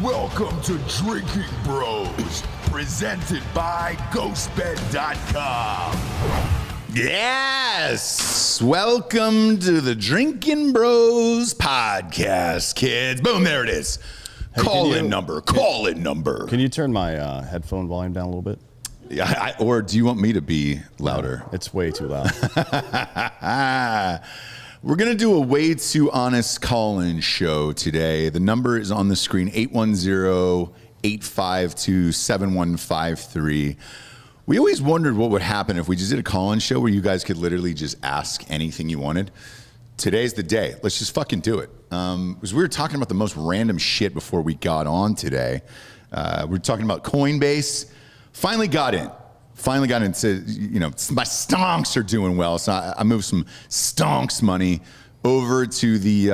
Welcome to Drinkin Bros, presented by GhostBed.com. Yes! Welcome to the Drinkin Bros podcast, kids. Boom, there it is. Hey, Call-in number. Can you turn my headphone volume down a little bit? Yeah, or do you want me to be louder? It's way too loud. We're going to do a way too honest call-in show today. The number is on the screen, 810-852-7153. We always wondered what would happen if we just did a call-in show where you guys could literally just ask anything you wanted. Today's the day. Let's just fucking do it. Because we were talking about the most random shit before we got on today. We were talking about Coinbase. Finally got in. Said, you know, my stonks are doing well, so I moved some stonks money over to the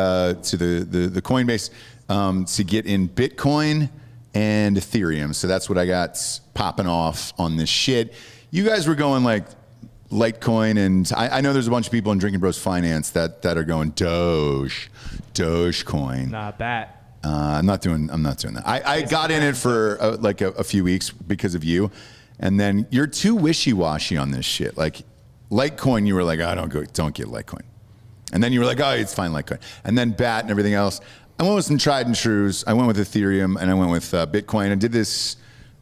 Coinbase to get in Bitcoin and Ethereum. So that's what I got popping off on this shit. You guys were going like Litecoin, and I know there's a bunch of people in Drinkin Bros Finance that are going Dogecoin. Not that. I'm not doing that. I got in it for like a few weeks because of you. And then you're too wishy-washy on this shit. Like Litecoin, you were like, oh, don't get Litecoin. And then you were like, oh, it's fine, Litecoin. And then BAT and everything else. I went with some tried and trues. I went with Ethereum and I went with Bitcoin. I did this,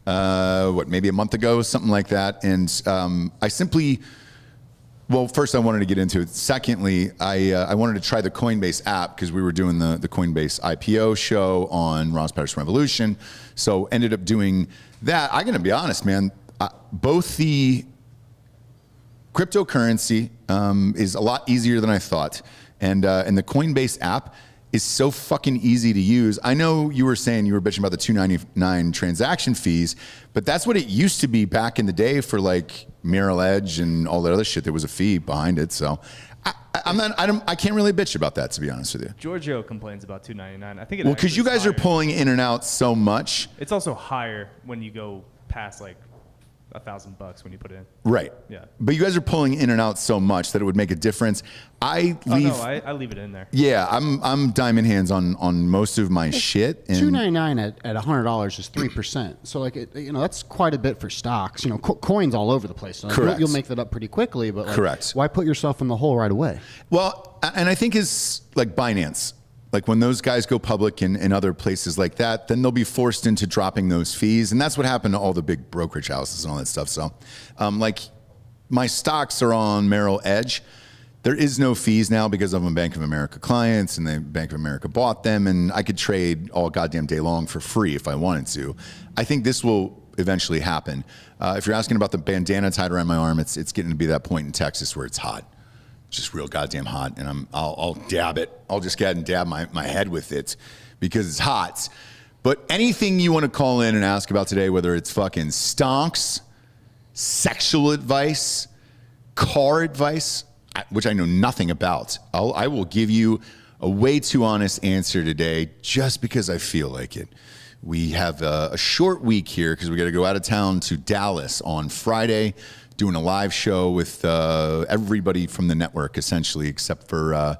maybe a month ago, something like that. And first I wanted to get into it. Secondly, I wanted to try the Coinbase app because we were doing the Coinbase IPO show on Ross Patterson Revolution. So ended up doing that. I'm going to be honest, man. Both the cryptocurrency is a lot easier than I thought. And the Coinbase app is so fucking easy to use. I know you were saying you were bitching about the $2.99 transaction fees, but that's what it used to be back in the day for like Merrill Edge and all that other shit. There was a fee behind it. So I can't really bitch about that, to be honest with you. Giorgio complains about $2.99. I think well, because you guys are pulling in and out so much. It's also higher when you go past like $1,000 when you put it in. Right. Yeah. But you guys are pulling in and out so much that it would make a difference. I leave it in there. Yeah, I'm diamond hands on most of my shit. And $2.99 at $100 is 3%. So like that's quite a bit for stocks. You know, coins all over the place. So correct. You'll make that up pretty quickly. But correct. Why put yourself in the hole right away? Well, and I think is like Binance. Like when those guys go public in other places like that, then they'll be forced into dropping those fees. And that's what happened to all the big brokerage houses and all that stuff. So like my stocks are on Merrill Edge. There is no fees now because I'm a Bank of America clients and the Bank of America bought them and I could trade all goddamn day long for free if I wanted to. I think this will eventually happen. If you're asking about the bandana tied around my arm, it's getting to be that point in Texas where it's hot. Just real goddamn hot, and I'll dab it. I'll just go ahead and dab my head with it because it's hot. But anything you want to call in and ask about today, whether it's fucking stonks, sexual advice, car advice, which I know nothing about, I will give you a way too honest answer today just because I feel like it. We have a short week here because we got to go out of town to Dallas on Friday, doing a live show with everybody from the network, essentially, except for,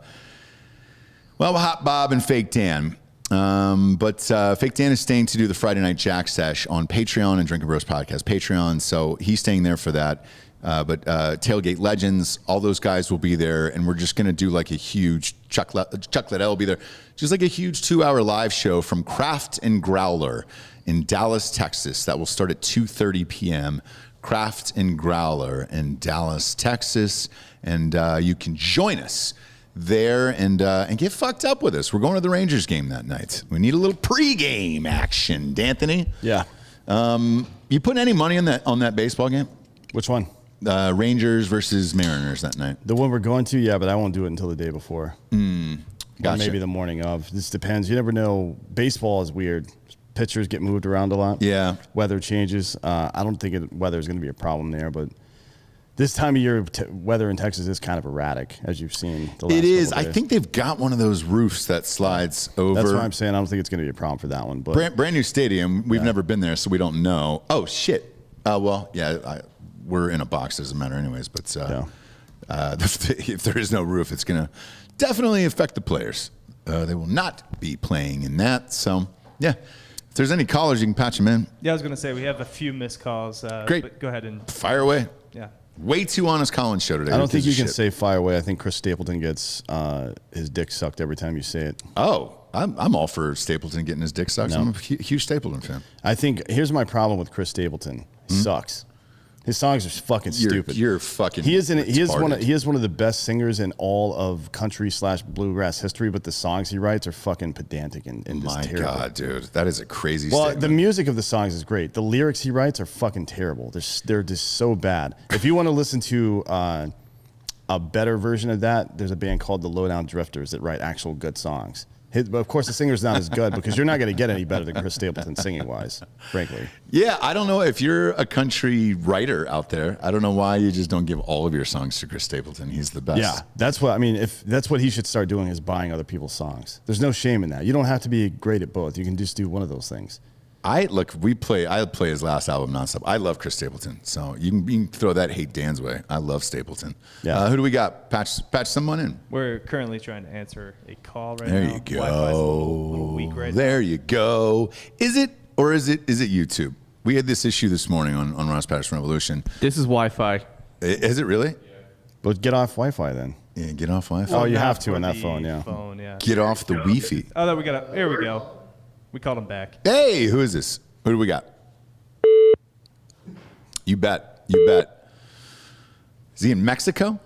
Hot Bob and Fake Dan. But Fake Dan is staying to do the Friday Night Jack Sesh on Patreon and Drinkin Bros Podcast Patreon, so he's staying there for that. But Tailgate Legends, all those guys will be there, and we're just going to do like a huge, Chuck Liddell will be there, just like a huge 2-hour live show from Craft and Growler in Dallas, Texas. That will start at 2:30 p.m., Craft and Growler in Dallas, Texas, and you can join us there and get fucked up with us. We're going to the Rangers game that night. We need a little pregame action, D'Anthony. Yeah. You putting any money on that baseball game? Which one? Rangers versus Mariners that night. The one we're going to, yeah, but I won't do it until the day before. Gotcha. Or maybe the morning of. This depends. You never know. Baseball is weird. Pitchers get moved around a lot. Yeah. Weather changes. I don't think weather is going to be a problem there, but this time of year, weather in Texas is kind of erratic, as you've seen the last It is. couple I days. think they've got one of those roofs that slides over. That's what I'm saying. I don't think it's going to be a problem for that one. But brand new stadium. We've never been there, so we don't know. Oh, shit. We're in a box. Doesn't matter anyways. But if there is no roof, it's going to definitely affect the players. They will not be playing in that. So, yeah. there's any callers, you can patch them in. Yeah, I was going to say we have a few missed calls. Great. But go ahead and Fire away. yeah. Way too honest Collins show today. I don't think you Who can gives a say fire away. I think Chris Stapleton gets his dick sucked every time you say it. Oh, I'm all for Stapleton getting his dick sucked. No. I'm a huge Stapleton fan. I think here's my problem with Chris Stapleton. He sucks. His songs are fucking stupid. You're fucking. He is one retarded. of the best singers in all of country/bluegrass history, but the songs he writes are fucking pedantic and just My terrible. God, dude, that is a crazy. Well, statement. the music of the songs is great. The lyrics he writes are fucking terrible. They're just so bad. If you want to listen to a better version of that, there's a band called the Lowdown Drifters that write actual good songs. But of course, the singer's not as good because you're not going to get any better than Chris Stapleton singing wise, frankly. Yeah, I don't know if you're a country writer out there. I don't know why you just don't give all of your songs to Chris Stapleton. He's the best. Yeah, that's what I mean. If that's what he should start doing is buying other people's songs. There's no shame in that. You don't have to be great at both. You can just do one of those things. I play his last album nonstop. I love Chris Stapleton, so you can throw that hate Dan's way. I love Stapleton. Yeah. Who do we got? Patch someone in. We're currently trying to answer a call right There now. you go. Wi-Fi's a little weak right There you go. Is it YouTube? We had this issue this morning on Ross Patterson Revolution. This is Wi-Fi. Is it really? But get off Wi-Fi then. Yeah, get off Wi-Fi. Oh, you now. have to For on that the phone, yeah. Phone, yeah. Get off the Wi-Fi. Oh, there we go. We called him back. Hey, who is this? Who do we got? You bet. Is he in Mexico?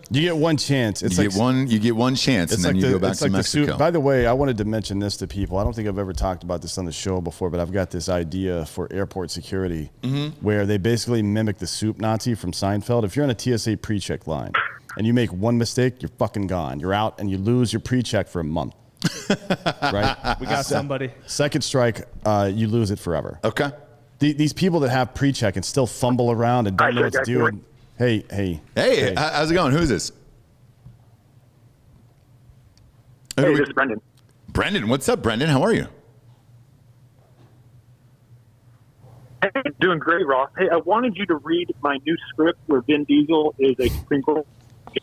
You get one chance. It's You get one chance, and then you go back to Mexico. By the way, I wanted to mention this to people. I don't think I've ever talked about this on the show before, but I've got this idea for airport security where they basically mimic the soup Nazi from Seinfeld. If you're on a TSA pre-check line and you make one mistake, you're fucking gone. You're out, and you lose your pre-check for a month. Right? We got somebody. Second strike, you lose it forever. Okay. These people that have pre-check and still fumble around and don't know what to do. Hey, how's it going? Who is this? Hey, this is Brendan. Brendan, what's up, Brendan? How are you? Hey, doing great, Ross. Hey, I wanted you to read my new script where Vin Diesel is a Supreme Court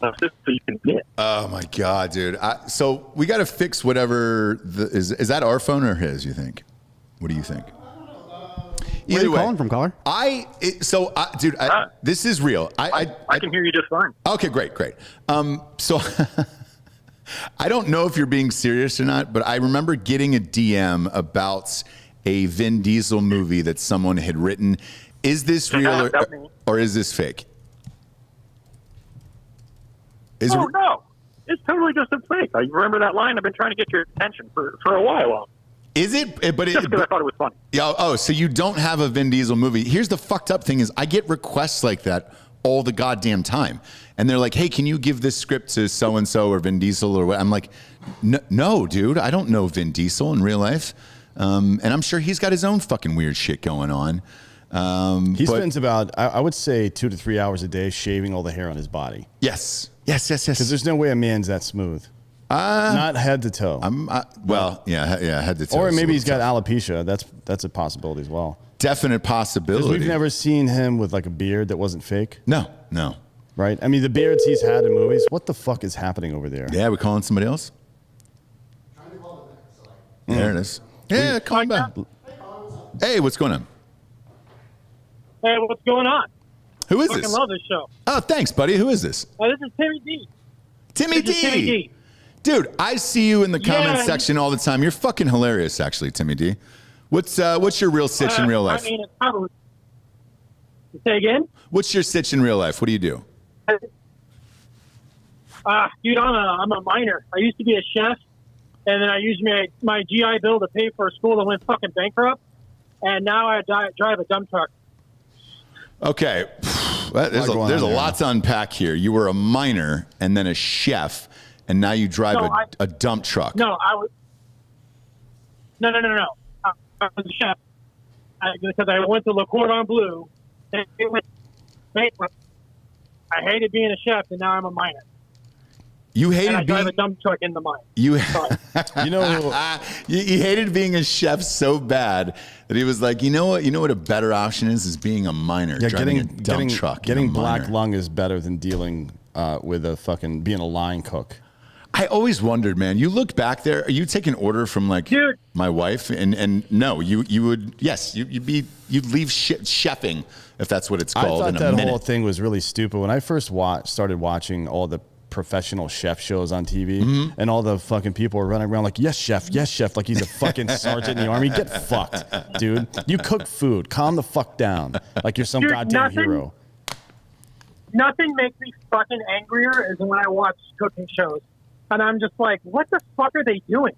justice so you can get it. Oh my God, dude! So we got to fix whatever is that our phone or his? You think? What do you think? Where are you calling from, caller? Dude, this is real. I can hear you just fine. Okay, great. So I don't know if you're being serious or not, but I remember getting a DM about a Vin Diesel movie that someone had written. Is this real or is this fake? No. It's totally just a fake. I remember that line. I've been trying to get your attention for a while. Is it? Just because I thought it was funny. Yeah. Oh, so you don't have a Vin Diesel movie. Here's the fucked up thing is I get requests like that all the goddamn time. And they're like, hey, can you give this script to so-and-so or Vin Diesel or what? I'm like, no, dude, I don't know Vin Diesel in real life. And I'm sure he's got his own fucking weird shit going on. He spends about, I would say, 2 to 3 hours a day shaving all the hair on his body. Yes. Because there's no way a man's that smooth. Not head to toe. Head to toe. Or maybe he's got alopecia. That's a possibility as well. Definite possibility. Because we've never seen him with like a beard that wasn't fake. No. Right? I mean, the beards he's had in movies, what the fuck is happening over there? Yeah, we calling somebody else? There it is. Yeah, call him back. Hey, what's going on? Hey, what's going on? Who is I this? love this show. Oh, thanks, buddy. Who is this? This is Timmy D. Timmy This is Timmy D. Dude, I see you in the comment Yeah. section all the time. You're fucking hilarious, actually, Timmy D. What's your real sitch in real life? I mean, it's probably. Say again? What's your sitch in real life? What do you do? Dude, I'm a minor. I used to be a chef, and then I used my GI Bill to pay for a school that went fucking bankrupt, and now I drive a dump truck. Okay, there's a lot to unpack here. You were a miner and then a chef, and now you drive a dump truck. No, I was. No. I was a chef because I went to Le Cordon Bleu, and it went bankrupt. I hated being a chef, and now I'm a miner. You And I hated drive a being dump truck in the mine. you know, you hated being a chef so bad that he was like, you know what a better option is being a miner, driving a dump truck. Getting and a black miner. lung is better than dealing with being a line cook. I always wondered, man. You look back there. Are you taking order from like Dude. my wife? And no, you would. Yes, you'd leave chefing if that's what it's called. I in thought a that minute. whole thing was really stupid when I first started watching all the professional chef shows on TV, and all the fucking people were running around like, yes, chef, like he's a fucking sergeant in the army. Get fucked, dude. You cook food. Calm the fuck down. Like you're some Dude, goddamn hero. Nothing makes me fucking angrier is when I watch cooking shows. And I'm just like, what the fuck are they doing?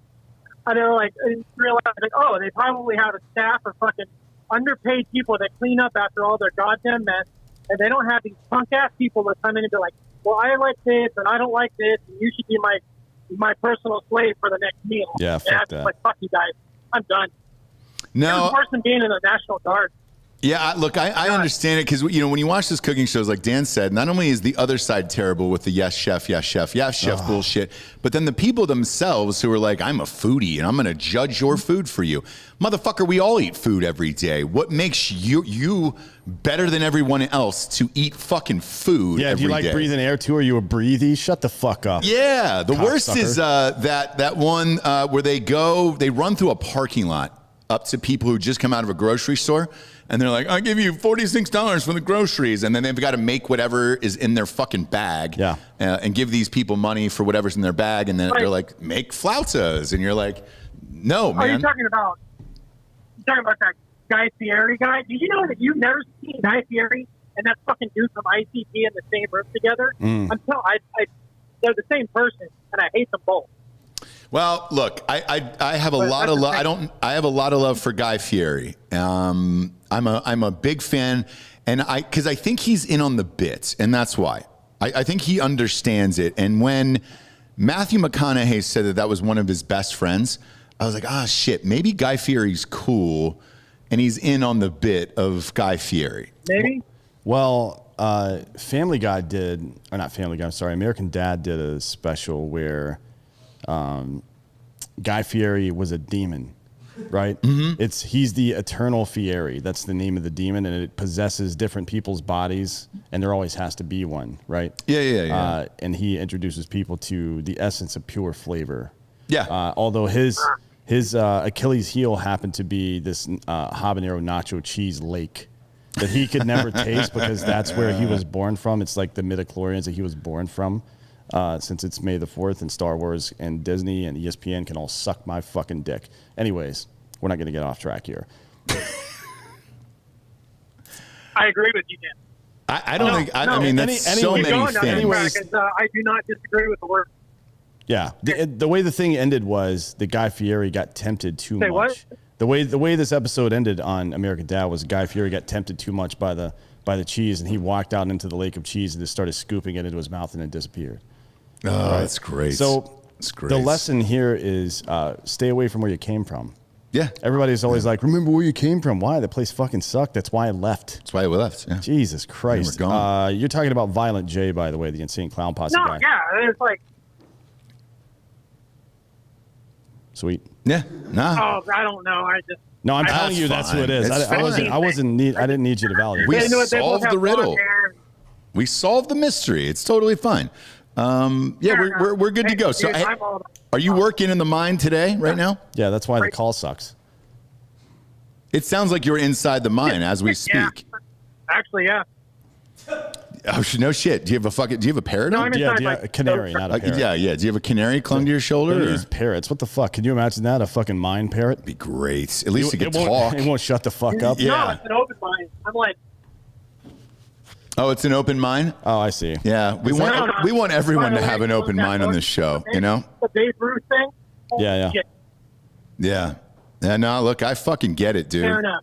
And they're like, I realize, like, oh, they probably have a staff of fucking underpaid people that clean up after all their goddamn mess. And they don't have these punk-ass people that come in and be like, well, I like this and I don't like this, and you should be my personal slave for the next meal. Yeah, and fuck I'm just that. like, fuck you guys. I'm done. No, It's worse than being in the National Guard. yeah, look, I understand it because when you watch those cooking shows, like Dan said, not only is the other side terrible with the yes chef bullshit, but then the people themselves who are like, I'm a foodie and I'm going to judge your food for you, motherfucker. We all eat food every day. What makes you better than everyone else to eat fucking food? Yeah, if you every like day? breathing air too, or you a breathy, shut the fuck up. Yeah, the worst Cocksucker. is that one where they run through a parking lot up to people who just come out of a grocery store, and they're like, I'll give you $46 for the groceries, and then they've got to make whatever is in their fucking bag, and give these people money for whatever's in their bag, and then they're like, make flautas, and you're like, no, man. Are you talking about that Guy Fieri guy? Did you know that you've never seen Guy Fieri and that fucking dude from ICP in the same room together? They're the same person, and I hate them both. Well, look, I have a lot of love. I have a lot of love for Guy Fieri. I'm a big fan, and because I think he's in on the bit, and that's why. I think he understands it. And when Matthew McConaughey said that was one of his best friends, I was like, shit, maybe Guy Fieri's cool, and he's in on the bit of Guy Fieri. Maybe. Well, Family Guy did, or not Family Guy, I'm sorry, American Dad did a special where Guy Fieri was a demon, right? He's the Eternal Fieri. That's the name of the demon, and it possesses different people's bodies, and there always has to be one, right? Yeah. And he introduces people to the essence of pure flavor. Yeah. Although his Achilles heel happened to be this habanero nacho cheese lake that he could never taste because that's where he was born from. It's like the midichlorians that he was born from. Since it's May the 4th and Star Wars and Disney and ESPN can all suck my fucking dick. Anyways, we're not going to get off track here. I agree with you, Dan. I don't think. I mean, that's so many things. I do not disagree with the word. Yeah, the way the thing ended was the Guy Fieri got tempted too much. What? The way this episode ended on American Dad was Guy Fieri got tempted too much by the cheese, and he walked out into the lake of cheese and just started scooping it into his mouth, and it disappeared. Oh, that's great. So that's great. The lesson here is stay away from where you came from. Yeah. Everybody's always like, remember where you came from. Why? The place fucking sucked. That's why I left. That's why we left. Yeah. Jesus Christ. We're gone. You're talking about Violent J, by the way, the Insane Clown Posse guy. Yeah, it's like, Sweet. Yeah. Nah. I don't know. No, I'm That's telling you that's who it fine. is. It's I didn't need you to validate. We They both solved have the riddle. blonde hair. We solved the mystery. It's totally fine. We're good to go. So, Dude, hey, I'm all- are you working in the mine today, right now? Yeah, that's why the call sucks. It sounds like you're inside the mine as we Yeah. speak. Actually, yeah. Oh, no shit. Do you have a parrot? No, on? I'm Yeah, inside a canary, not a parrot. Yeah. Do you have a canary clung to your shoulder? They or? use parrots. What the fuck? Can you imagine that? A fucking mine parrot? Be great. At least you could won't, talk. It won't shut the fuck up. Yeah. No, it's an open mind. I'm like, Oh, it's an open mine? Oh, I see. Yeah. We want everyone to have an open mind on this show, you know? The Babe Ruth thing? Yeah. Shit. Yeah. Yeah, no, look, I fucking get it, dude. Fair enough.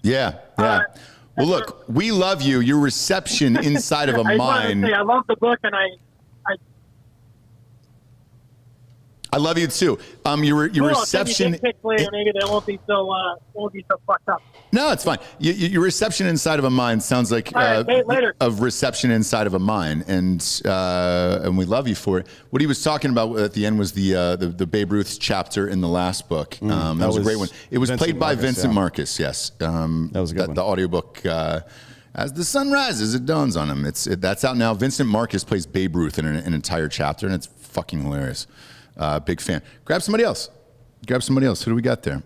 Yeah. Well, look, we love you. Your reception inside of a I just wanted to mine. say, I love the book, and I love you too. Your reception. Later, maybe they won't be so fucked up. No, it's fine. Your reception inside of a mine sounds like All right, hey, later. of reception inside of a mine, and we love you for it. What he was talking about at the end was the Babe Ruth chapter in the last book. That was a great one. It was Vincent played by Marcus, Vincent yeah. Marcus. Yes, that was a good one. The audiobook. As the sun rises, it dawns on him. That's out now. Vincent Marcus plays Babe Ruth in an entire chapter, and it's fucking hilarious. Big fan. Grab somebody else. Who do we got there?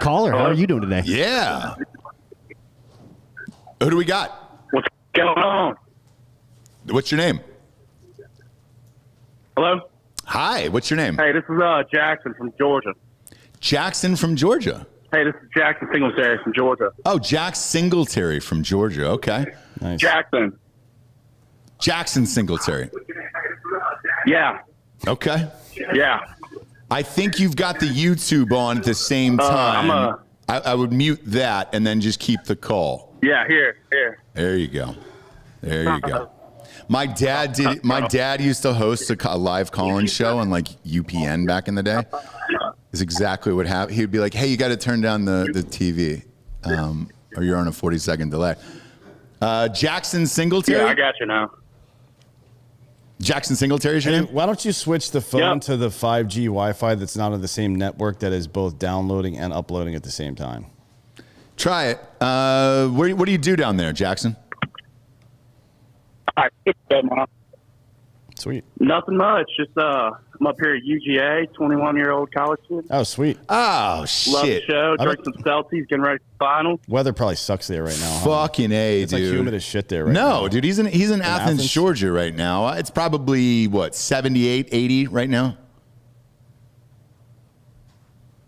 Caller, how are you doing today? Yeah. Who do we got? What's going on? What's your name? Hello? Hi, what's your name? Hey, this is Jackson from Georgia. Jackson from Georgia. Hey, this is Jackson Singletary from Georgia. Oh, Jack Singletary from Georgia. Okay. Nice. Jackson Singletary. Yeah. Okay. Yeah. I think you've got the YouTube on at the same time. I would mute that and then just keep the call. Yeah, here. There you go. My dad used to host a live call-in show on like UPN back in the day. Is exactly what happened. He'd be like, "Hey, you got to turn down the TV, or you're on a 40-second delay." Jackson Singletary. Yeah, I got you now. Jackson Singletary's your name? Why don't you switch the phone to the 5G Wi-Fi that's not on the same network that is both downloading and uploading at the same time? Try it. What do you do down there, Jackson? Sweet. Nothing much. Just I'm up here at UGA, 21-year-old college student. Oh, sweet. Oh, shit. Love the show. Drink some Celtics, getting ready for the finals. Weather probably sucks there right now. Fucking A, It's dude. like humid as shit there right now. No, dude, he's in Athens, Georgia right now. It's probably, 78, 80 right now?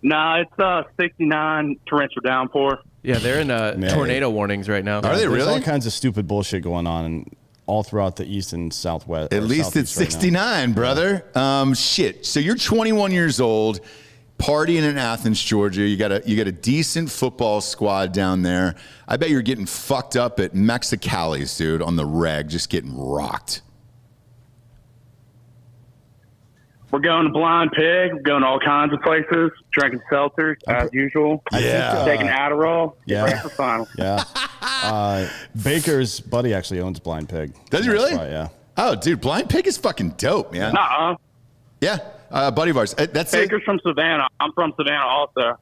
Nah, it's 69 torrential downpour. Yeah, they're in tornado warnings right now. Are they There's really? all kinds of stupid bullshit going on all throughout the east and southwest. At least it's 69, brother. Shit. So you're 21 years old, partying in Athens, Georgia. You got a decent football squad down there. I bet you're getting fucked up at Mexicali's, dude, on the reg, just getting rocked. We're going to Blind Pig. We're going to all kinds of places. Drinking seltzer as usual. Yeah. Taking Adderall. Yeah. Ready for final. Yeah. Baker's buddy actually owns Blind Pig. Does he really? Right, yeah. Oh, dude, Blind Pig is fucking dope, man. Nuh-uh. Yeah, buddy of ours. That's Baker's from Savannah. I'm from Savannah also.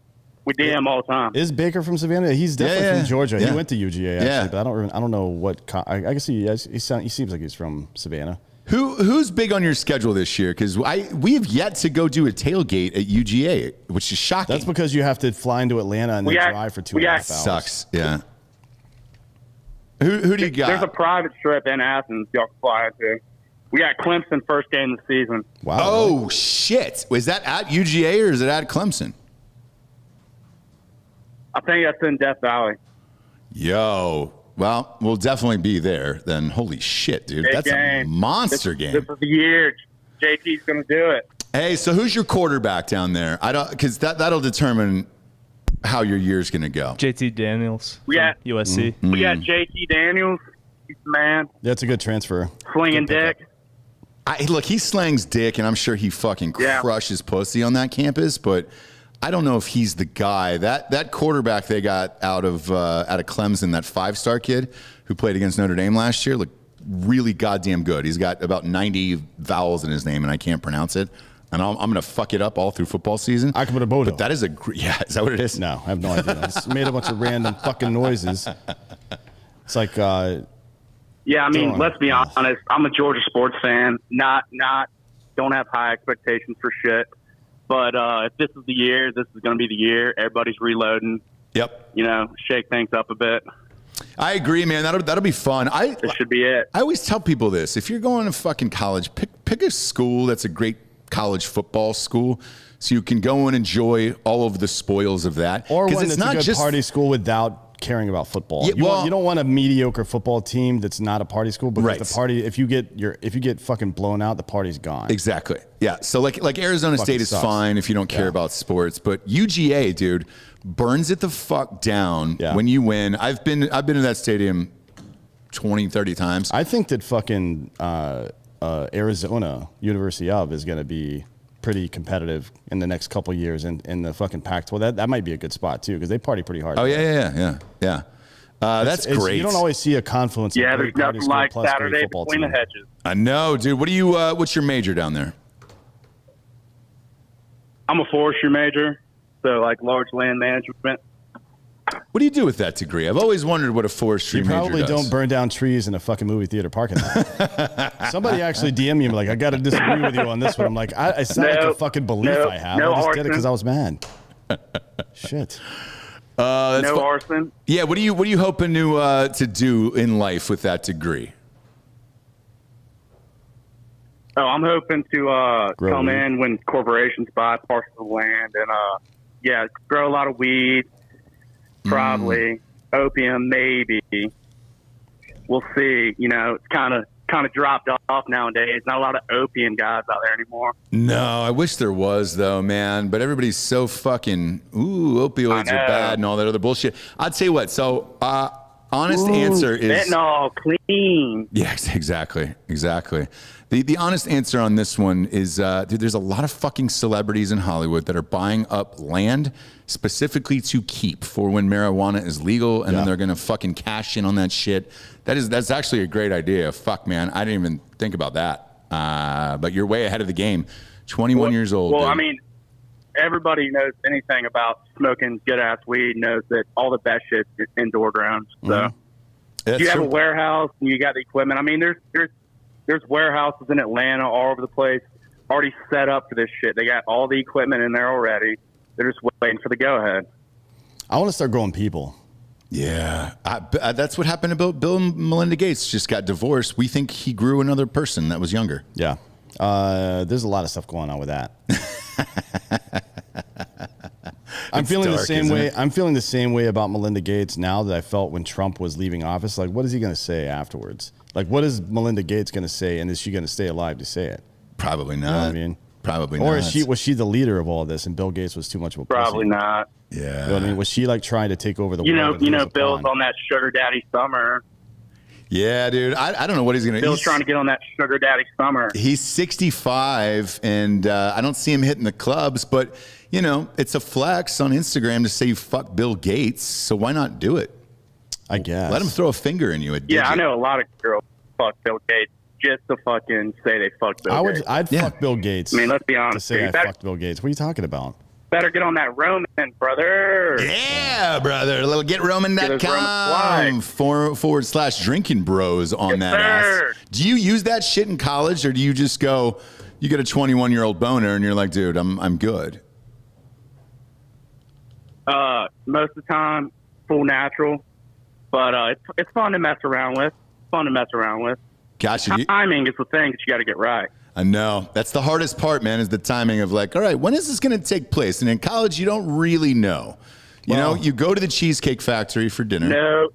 We DM all the time. Is Baker from Savannah? He's definitely from Georgia. Yeah. He went to UGA actually, Yeah. but I don't know what. I guess he seems like he's from Savannah. Who's big on your schedule this year? Because we've yet to go do a tailgate at UGA, which is shocking. That's because you have to fly into Atlanta and then drive for 2.5 hours. Sucks. Yeah. Who do you got? There's a private trip in Athens y'all can fly into. We got Clemson first game of the season. Wow. Oh, shit. Was that at UGA or is it at Clemson? I think that's in Death Valley. Yo. Well, we'll definitely be there then. Holy shit, dude. Big That's game. a monster game. This is the year. JT's going to do it. Hey, so who's your quarterback down there? Because that'll determine how your year's going to go. JT Daniels We got from USC. We got JT Daniels. He's the man. That's a good transfer. Slinging dick. Look, he slangs dick, and I'm sure he fucking crushes pussy on that campus, but I don't know if he's the guy. That quarterback they got out of Clemson, that 5-star kid who played against Notre Dame last year, looked really goddamn good. He's got about 90 vowels in his name, and I can't pronounce it. And I'm going to fuck it up all through football season. Akamabodo. But that is is that what it is? No, I have no idea. It's made a bunch of random fucking noises. It's like, yeah, I mean, let's be honest. I'm a Georgia sports fan. Don't have high expectations for shit. But if this is the year, this is going to be the year. Everybody's reloading. Yep. Shake things up a bit. I agree, man. That'll be fun. This should be it. I always tell people this: if you're going to fucking college, pick a school that's a great college football school, so you can go and enjoy all of the spoils of that. Or one it's that's not a good just party school without caring about football. Yeah, You don't want a mediocre football team that's not a party school, because Right. the party, if you get fucking blown out, the party's gone. Exactly. Yeah. So like Arizona Fucking State is sucks. fine if you don't care about sports, but UGA, dude, burns it the fuck down when you win. I've been to that stadium 20, 30 times. I think that fucking Arizona University of is going to be pretty competitive in the next couple of years in the fucking Pac-12. That might be a good spot too, because they party pretty hard. Oh yeah. That's great. You don't always see a confluence. Yeah, of there's great party nothing school like plus great Saturday football between team. the hedges. I know, dude. What do you? What's your major down there? I'm a forestry major, so like large land management. What do you do with that degree? I've always wondered what a forestry You major probably does. don't burn down trees in a fucking movie theater parking lot. Somebody actually DM'd me like, I got to disagree with you on this one. I'm like, it's not like a fucking belief I have. I just did it because I was mad. Shit. No arson. Yeah, what are you hoping to do in life with that degree? Oh, I'm hoping to come weed. in when corporations buy parcels of land and grow a lot of weed. Probably opium, maybe. We'll see. You know, it's kind of dropped off nowadays. Not a lot of opium guys out there anymore. No, I wish there was though, man. But everybody's so fucking opioids are bad and all that other bullshit. I'd say what? So, honest answer is fentanyl clean. Yeah, exactly. The honest answer on this one is, dude, there's a lot of fucking celebrities in Hollywood that are buying up land specifically to keep for when marijuana is legal, and then they're gonna fucking cash in on that shit. That's actually a great idea. Fuck, man, I didn't even think about that. But you're way ahead of the game. 21 years old. Well, dude. I mean, everybody who knows anything about smoking good ass weed knows that all the best shit's indoor grounds. So That's you have true. a warehouse and you got the equipment. I mean, there's warehouses in Atlanta all over the place already set up for this shit. They got all the equipment in there already. They're just waiting for the go ahead. I want to start growing people. Yeah, that's what happened to Bill and Melinda Gates. Just got divorced. We think he grew another person that was younger. Yeah. There's a lot of stuff going on with that. I'm feeling dark, the same isn't way. it? I'm feeling the same way about Melinda Gates now that I felt when Trump was leaving office. Like, what is he going to say afterwards? Like, what is Melinda Gates going to say, and is she going to stay alive to say it? Probably not. You know what I mean? Probably or not. was she the leader of all of this, and Bill Gates was too much of a Probably pussy? not. Yeah. You know what I mean? Was she like trying to take over the You world? know, Bill's on that sugar daddy summer. Yeah, dude. I don't know what he's going to do. Bill's trying to get on that sugar daddy summer. He's 65, and I don't see him hitting the clubs, but, you know, it's a flex on Instagram to say you fuck Bill Gates, so why not do it? I guess. Let him throw a finger in you. Yeah, I know a lot of girls fuck Bill Gates just to fucking say they fucked Bill Gates. I'd fuck Bill Gates. I mean, let's be to honest. say You I better, fucked Bill Gates. What are you talking about? better get on that Roman, brother. Yeah, brother. A little GetRoman.com / Drinkin Bros on Yes, that sir. ass. Do you use that shit in college, or do you just go, you get a 21-year-old boner, and you're like, dude, I'm good? Most of the time, full natural, but it's fun to mess around with. Gotcha. Timing is the thing that you got to get right. I know. That's the hardest part, man, is the timing of like, all right, when is this going to take place? And in college, you don't really know. You know, you go to the Cheesecake Factory for dinner. No.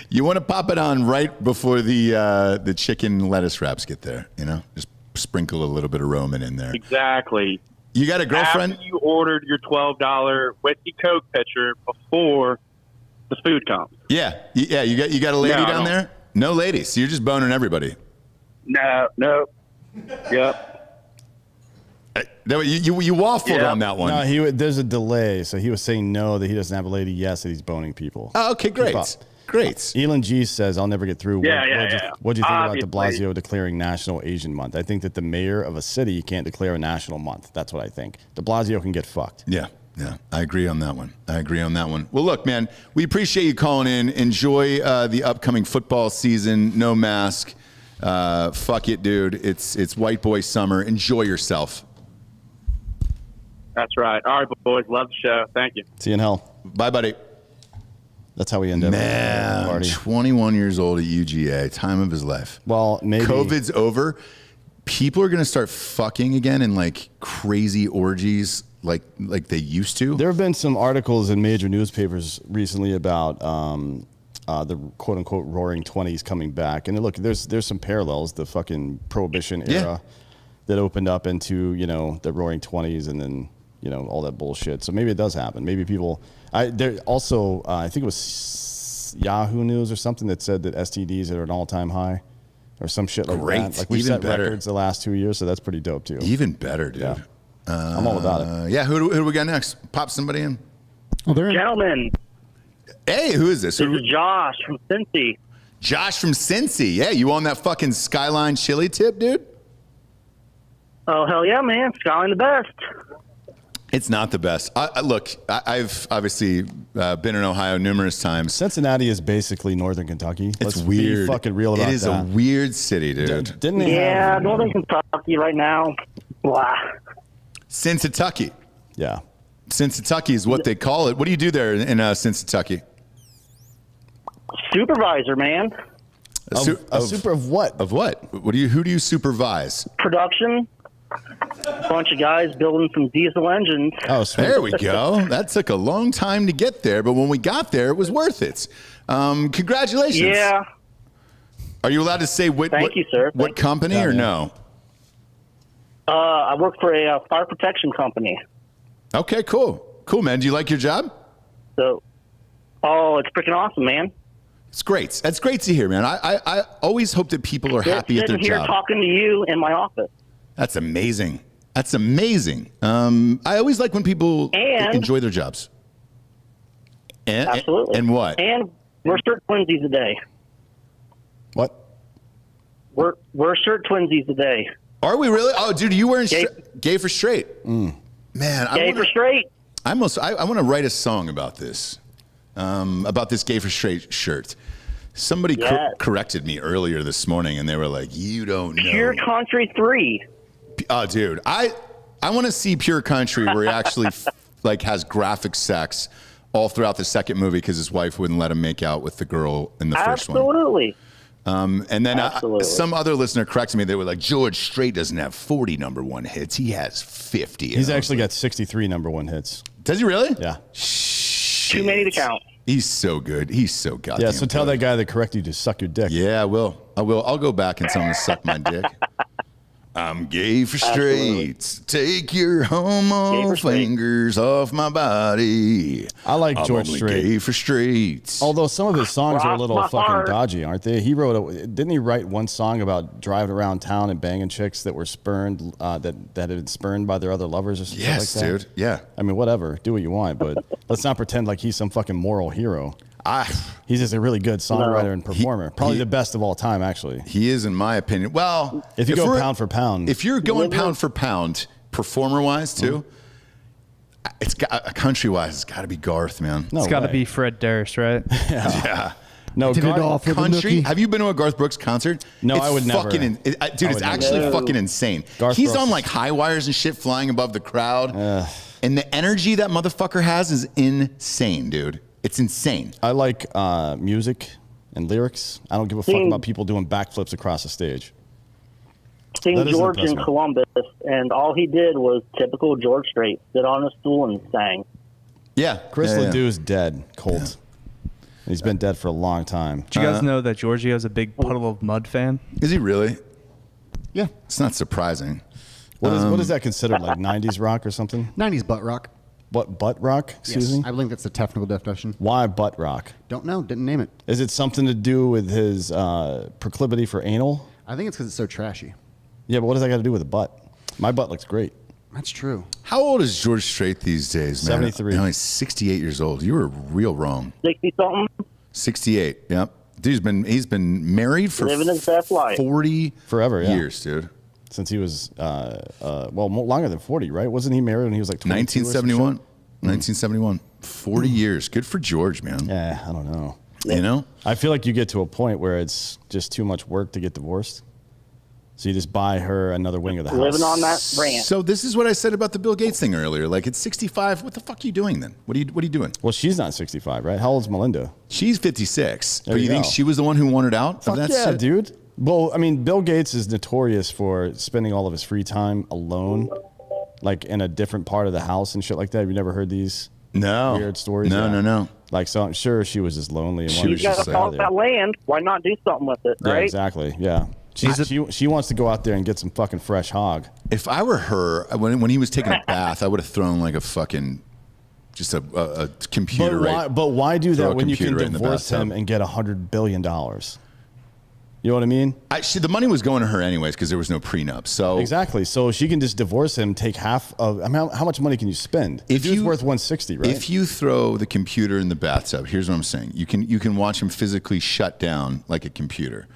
You want to pop it on right before the chicken lettuce wraps get there, you know? Just sprinkle a little bit of Roman in there. Exactly. You got a girlfriend? After you ordered your $12 whiskey Coke pitcher before the food comes. Yeah. You got a lady No, I down don't. there? No ladies. So you're just boning everybody. No. Yep. You waffled Yeah. on that one. No, there's a delay. So he was saying no, that he doesn't have a lady. Yes, that he's boning people. Oh, okay, great. Keep up. Great. Elon G says, I'll never get through. What'd you think about de Obviously. Blasio declaring National Asian Month? I think that the mayor of a city can't declare a national month. That's what I think. De Blasio can get fucked. Yeah, I agree on that one. Well, look, man, we appreciate you calling in. Enjoy the upcoming football season. No mask. Fuck it, dude. It's white boy summer. Enjoy yourself. That's right. All right, boys. Love the show. Thank you. See you in hell. Bye, buddy. That's how we end every Man, party. 21 years old at UGA, time of his life. Well, maybe COVID's over. People are going to start fucking again in like crazy orgies like they used to. There have been some articles in major newspapers recently about the quote unquote roaring 20s coming back. And look, there's some parallels. The fucking prohibition era that opened up into, you know, the roaring 20s and then, you know, all that bullshit. So maybe it does happen. Maybe people, there also, I think it was Yahoo News or something that said that STDs are at an all-time high or some shit like Great. that. Like we Even set better. records the last 2 years. So that's pretty dope too. Even better, dude. Yeah. I'm all about it. Yeah, who do we got next? Pop somebody in. Well, they're in. Gentlemen, Hey, who is this? this is Josh from Cincy. Josh from Cincy. Yeah, you on that fucking Skyline chili tip, dude? Oh, hell yeah, man. Skyline the best. It's not the best. Look, I've obviously been in Ohio numerous times. Cincinnati is basically Northern Kentucky. It's Let's weird. Be fucking real about that. It is a weird city, dude. Didn't they have, Northern Kentucky right now. Blah. Cincinnati. Yeah. Cincinnati is what they call it. What do you do there in Cincinnati? Supervisor, man. A super of what? Of what? Who do you supervise? Production. Bunch of guys building some diesel engines. Oh, sweet. There we go. That took a long time to get there, but when we got there, it was worth it. Congratulations. Yeah. Are you allowed to say Thank you, sir. What company or no? I work for a fire protection company. Okay, cool. Cool, man. Do you like your job? So, it's freaking awesome, man. It's great. That's great to hear, man. I always hope that people are happy at their Sitting here job. talking to you in my office. That's amazing. That's amazing. I always like when people enjoy their jobs. Absolutely. And what? And we're shirt twinsies a day. What? We're shirt twinsies a day. Are we really? Oh, dude, you wearing gay for straight? Man, Gay for straight. I want to write a song about this gay for straight shirt. Somebody corrected me earlier this morning, and they were like, "You don't know." Pure Country 3. Oh, dude, I want to see Pure Country where he actually has graphic sex all throughout the second movie because his wife wouldn't let him make out with the girl in the first one. Absolutely. And then some other listener corrected me. They were like, George Strait doesn't have 40 #1 hits. He has 50. He's actually got 63 #1 hits. Does he really? Yeah. Shit. Too many to count. He's so good. He's so goddamn Yeah, so tell good. that guy that corrected you to suck your dick. Yeah, I will. I'll go back and tell him to suck my dick. I'm gay for straight. Take your homo fingers off my body. I like I'm George only Strait. Gay for straight. Although some of his songs are a little Rock my fucking heart. dodgy, aren't they? Didn't he write one song about driving around town and banging chicks that were spurned, that had been spurned by their other lovers or something Yes, like that? dude. Yeah. I mean, whatever. Do what you want, but let's not pretend like he's some fucking moral hero. He's just a really good songwriter and performer. Probably the best of all time, actually. He is, in my opinion. Well, if you go pound for pound. If you're going pound for pound, performer-wise, too, it's got country-wise, it's got to be Garth, man. It's got to be Fred Durst, right? Yeah. No, Did it all for the country. nookie. Have you been to a Garth Brooks concert? No, It's I would never. dude, it's actually fucking insane. Garth He's Brooks. on like high wires and shit flying above the crowd. And the energy that motherfucker has is insane, dude. It's insane. I like music and lyrics. I don't give a fuck about people doing backflips across the stage. Seen That doesn't George impress in me. Columbus, and all he did was typical George Strait. Sit on a stool and sang. Yeah. Chris yeah, Ledoux's dead, cold. He's been dead for a long time. Do you guys know that Giorgio's a big Puddle of Mud fan? Is he really? Yeah. It's not surprising. What is that considered, like 90s rock or something? 90s butt rock. What, butt rock? Excuse me? I believe that's the technical definition. Why butt rock? Don't know. Didn't name it. Is it something to do with his proclivity for anal? I think it's because it's so trashy. Yeah, but what does that got to do with a butt? My butt looks great. That's true. How old is George Strait these days, man? 73. No, he's 68 years old. You were real wrong. 60-something. 68. Yep. Dude, he's been married for Living his best life. 40 Forever, yeah. years, dude. Since he was, longer than 40, right? Wasn't he married when he was like 22 or some 1971. shit? 1971. 40 years. Good for George, man. Yeah, I don't know. You know? I feel like you get to a point where it's just too much work to get divorced. So you just buy her another wing of the house. Living on that ranch. So this is what I said about the Bill Gates thing earlier. Like, at 65, what the fuck are you doing then? What are you doing? Well, she's not 65, right? How old's Melinda? She's 56. There But you you think go. she was the one who wanted out Fuck of that yeah, shit? dude. Well, I mean, Bill Gates is notorious for spending all of his free time alone, like in a different part of the house and shit like that. Have you never heard these No. weird stories? No, Yeah. no. Like, so I'm sure she was just lonely. And She wanted was to You just got get to out follow of there. that land. Why not do something with it, Yeah, right? exactly. Yeah. She wants to go out there and get some fucking fresh hog. If I were her, when he was taking a bath, I would have thrown like a fucking, just a computer But why do Throw that a when you can computer right in the divorce him bathtub. and get $100 billion? You know what I mean? The money was going to her anyways because there was no prenup. So Exactly. So she can just divorce him, take half of. I mean, how much money can you spend? If Dude's you- worth 160, right? if you throw the computer in the bathtub, here's what I'm saying: you can watch him physically shut down like a computer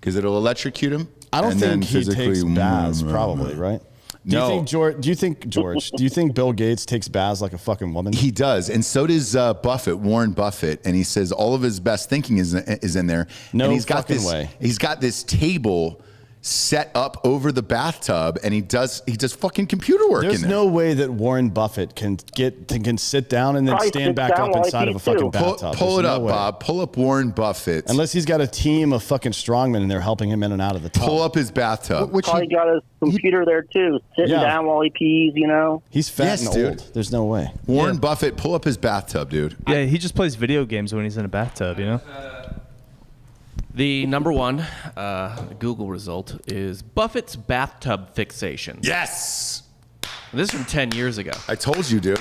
because it'll electrocute him. I don't and then think he takes physically- baths, probably, right? Do you think Bill Gates takes baths like a fucking woman? He does, and so does Warren Buffett, and he says all of his best thinking is in there. No and he's got fucking this, way. He's got this table set up over the bathtub, and he does fucking computer work There's in there. no way that Warren Buffett can sit down and then Probably stand sits back down up while inside he of a pees, fucking too. bathtub. Pull There's it no up, way. Bob. Pull up Warren Buffett. Unless he's got a team of fucking strongmen and they're helping him in and out of the tub. Pull up his bathtub. Which Probably got his computer there too, sitting Yeah. down while he pees. You know. He's fat Yes, and dude. old. There's no way. Warren Buffett, pull up his bathtub, dude. Yeah, he just plays video games when he's in a bathtub, you know? The number one Google result is Buffett's bathtub fixation. Yes, This is from 10 years ago. I told you, dude.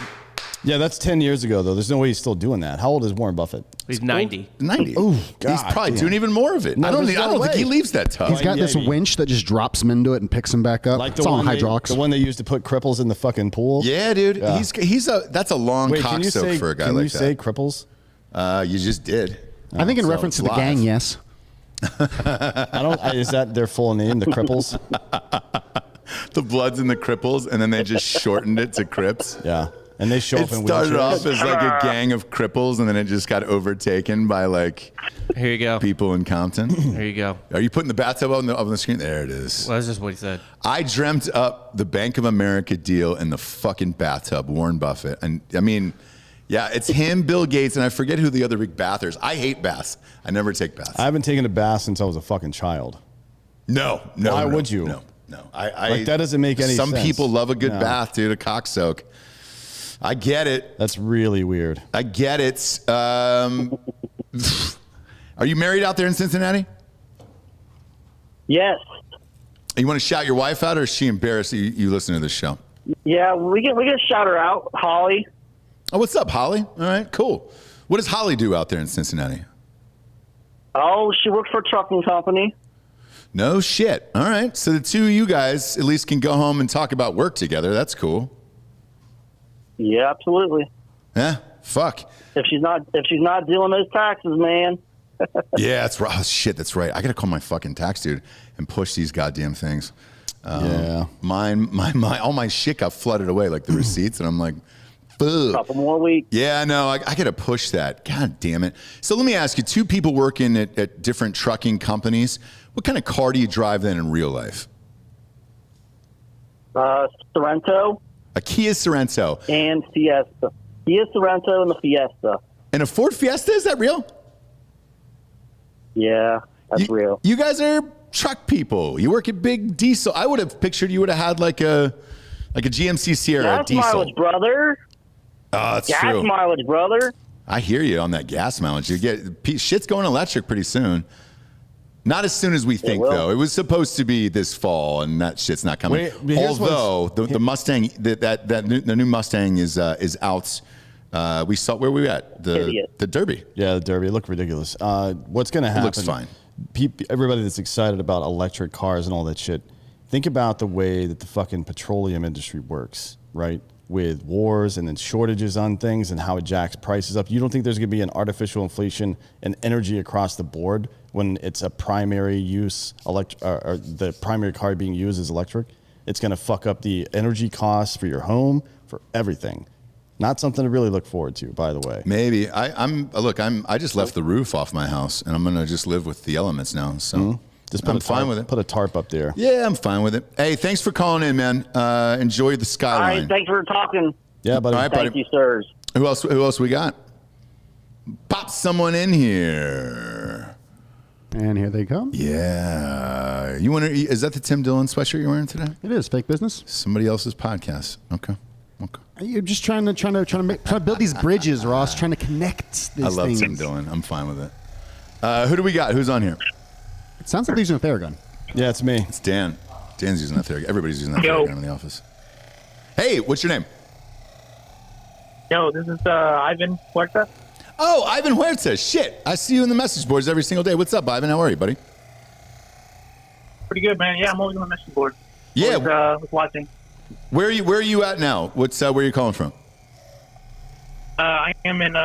Yeah, that's 10 years ago, though. There's no way he's still doing that. How old is Warren Buffett? He's 90. 90. Ooh, He's God probably damn. doing even more of it. No, I don't there's no think way. he leaves that tub. He's got this maybe. winch that just drops him into it and picks him back up. Like It's all on hydraulics. the one they used to put cripples in the fucking pool? Yeah, dude. Yeah. That's a long Wait, cock soak for a guy can like you say that. cripples? You just did. I think in So reference to it's the gang, live. yes. Is that their full name, the cripples? The Bloods and the Cripples, and then they just shortened it to Crips. Yeah. And they show It up in started wheelchairs. off as like a gang of cripples, and then it just got overtaken by like Here you go. people in Compton. Here you go. Are you putting the bathtub on the screen? There it is. Well, that's just what he said. I dreamt up the Bank of America deal in the fucking bathtub, Warren Buffett. And I mean, yeah, it's him, Bill Gates, and I forget who the other big bathers. I hate baths. I never take baths. I haven't taken a bath since I was a fucking child. No. Why would you? No. Like, that doesn't make any Some sense. people love a good No. bath, dude, a cock soak. I get it. That's really weird. I get it. Are you married out there in Cincinnati? Yes. You want to shout your wife out, or is she embarrassed that you listen to this show? Yeah, we can shout her out, Holly. Oh, what's up, Holly? All right, cool. What does Holly do out there in Cincinnati? Oh, she works for a trucking company. No shit. All right. So the two of you guys at least can go home and talk about work together. That's cool. Yeah, absolutely. Yeah. Fuck. If she's not doing those taxes, man. Yeah, that's right. Oh, shit, that's right. I gotta call my fucking tax dude and push these goddamn things. Yeah. All my shit got flooded away, like the receipts, and I'm like, fuck. Couple more weeks. Yeah, no, I gotta push that. God damn it. So let me ask you: two people working at different trucking companies. What kind of car do you drive then in real life? Sorrento A Kia Sorrento and Fiesta. Kia Sorrento and the Fiesta. and a Ford Fiesta. Is that real? Yeah, that's real. You guys are truck people. You work at Big Diesel. I would have pictured you would have had like a GMC Sierra Gas diesel. mileage, brother. Oh, that's Gas true. mileage, brother. I hear you on that gas mileage. You get shit's going electric pretty soon. Not as soon as we think, will. though. It was supposed to be this fall, and that shit's not coming. Wait, but here's Although the Mustang, the new Mustang is out. We saw where we at Idiot. the Derby. Yeah, the Derby. It looked ridiculous. What's going to happen? looks fine. Everybody that's excited about electric cars and all that shit, think about the way that the fucking petroleum industry works, right? With wars and then shortages on things and how it jacks prices up. You don't think there's going to be an artificial inflation in energy across the board when it's a primary use, or the primary car being used is electric? It's going to fuck up the energy costs for your home, for everything. Not something to really look forward to, by the way. Maybe I just left the roof off my house, and I'm gonna just live with the elements now. So Just I'm fine with it. Put a tarp up there. Yeah, I'm fine with it. Hey, thanks for calling in, man. Enjoy the All skyline. right, thanks for talking. Yeah, buddy. All right, buddy. Thank you, sirs. Who else we got? Pop someone in here. And here they come. Yeah. Is that the Tim Dillon sweatshirt you're wearing today? It is fake business. Somebody else's podcast. Okay. You're just trying to build these bridges, Ross. Trying to connect these I love things. Tim Dillon. I'm fine with it. Who do we got? Who's on here? It sounds like they're using a Theragun. Yeah, it's me. It's Dan. Dan's using that Theragun. Everybody's using that Yo. Theragun in the office. Hey, what's your name? Yo, this is Ivan Huerta. Oh, Ivan Huerta. Shit. I see you in the message boards every single day. What's up, Ivan? How are you, buddy? Pretty good, man. Yeah, I'm always on the message board. Yeah. Always, watching. Where are you at now? Where are you calling from? I am in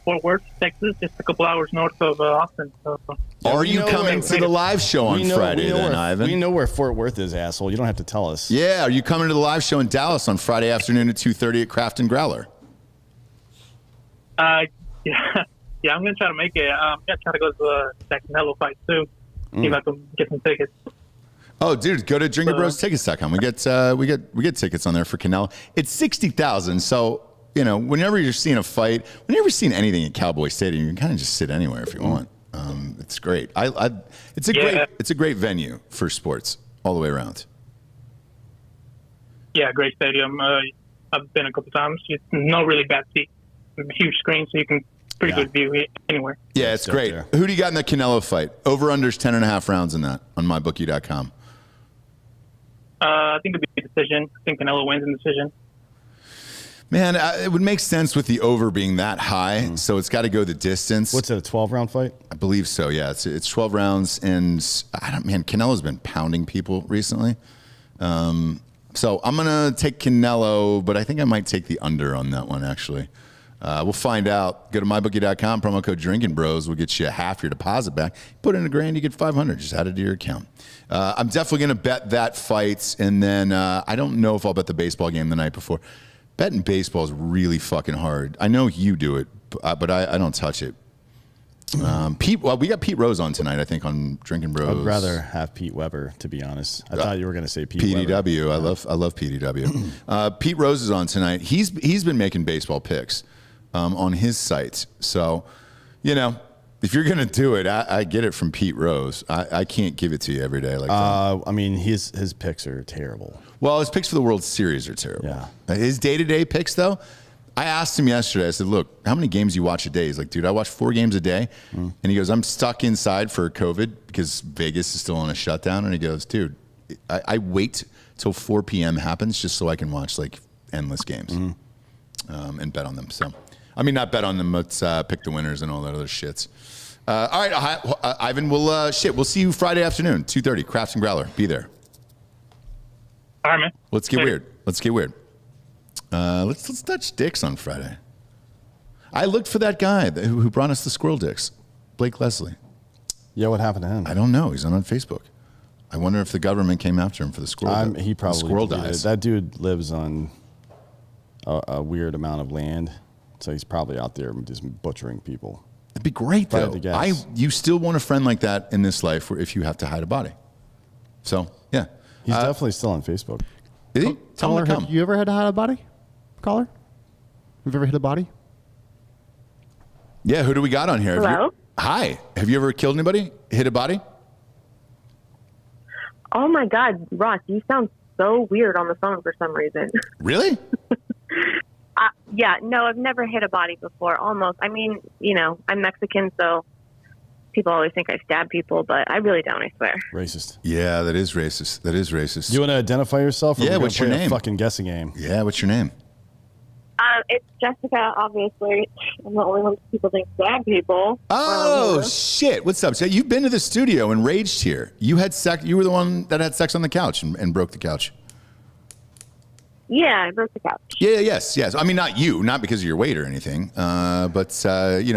Fort Worth, Texas, just a couple hours north of Austin. So. Are you coming to the live show on Friday then, Ivan? We know where Fort Worth is, asshole. You don't have to tell us. Yeah, are you coming to the live show in Dallas on Friday afternoon at 2:30 at Craft and Growler? Yeah, I'm gonna try to make it. I'm gonna try to go to that Canelo fight too. See if I can get some tickets. Oh, dude, go to drinkinbrostickets.com. We get tickets on there for Canelo. It's 60,000. So whenever you're seeing a fight, whenever you're seeing anything at Cowboy Stadium, you can kind of just sit anywhere if you want. It's great. It's a great venue for sports all the way around. Yeah, great stadium. I've been a couple times. It's no really bad seat. Huge screen, so you can pretty good view anywhere. Yeah, it's great. There. Who do you got in the Canelo fight? Over/unders 10.5 rounds in that on mybookie.com. I think it'll be a decision. I think Canelo wins in decision. Man, it would make sense with the over being that high, so it's got to go the distance. What's it, a 12-round fight? I believe so, yeah. It's 12 rounds, and Canelo's been pounding people recently. So I'm going to take Canelo, but I think I might take the under on that one, actually. We'll find out. Go to mybookie.com, promo code Drinkin Bros will get you half your deposit back. Put in $1,000, you get $500. Just add it to your account. I'm definitely going to bet that fight, and then I don't know if I'll bet the baseball game the night before. Betting baseball is really fucking hard. I know you do it, but I don't touch it. We got Pete Rose on tonight, I think, on Drinkin Bros. I'd rather have Pete Weber, to be honest. I thought you were going to say Pete PDW. Weber. I love PDW. Pete Rose is on tonight. He's been making baseball picks on his site. So, if you're going to do it, I get it from Pete Rose. I can't give it to you every day like that. I mean, his picks are terrible. Well, his picks for the World Series are terrible. Yeah. His day-to-day picks, though, I asked him yesterday. I said, look, how many games do you watch a day? He's like, dude, I watch 4 games a day. And he goes, I'm stuck inside for COVID because Vegas is still on a shutdown. And he goes, dude, I wait till 4 p.m. happens just so I can watch like endless games and bet on them. So, I mean, not bet on them, but pick the winners and all that other shits. All right, Ivan, we'll see you Friday afternoon, 2:30, Crafts and Growler. Be there. All right, man. Let's get weird. Let's touch dicks on Friday. I looked for that guy who brought us the squirrel dicks, Blake Leslie. Yeah, what happened to him? I don't know. He's not on Facebook. I wonder if the government came after him for the squirrel. He probably squirrel dies. That dude lives on a weird amount of land, so he's probably out there just butchering people. It'd be great though. You still want a friend like that in this life, where if you have to hide a body. So yeah. He's definitely still on Facebook. Is he? Tell him to come. You ever had to hide a body? Caller? Have you ever hit a body? Yeah, who do we got on here? Hello? Hi. Have you ever killed anybody? Hit a body? Oh my God, Ross, you sound so weird on the phone for some reason. Really? Yeah, no, I've never hit a body before, almost. I mean, I'm Mexican, so people always think I stab people, but I really don't, I swear. Racist. Yeah, that is racist. Do you want to identify yourself? Or yeah, what's your name? A fucking guessing game. Yeah, what's your name? It's Jessica, obviously. I'm the only one people think stab people. Oh, shit. What's up? So you've been to the studio and raged here. You had sex. You were the one that had sex on the couch and broke the couch. Yeah, I broke the couch. Yeah, yes. I mean, not you, not because of your weight or anything, but No, you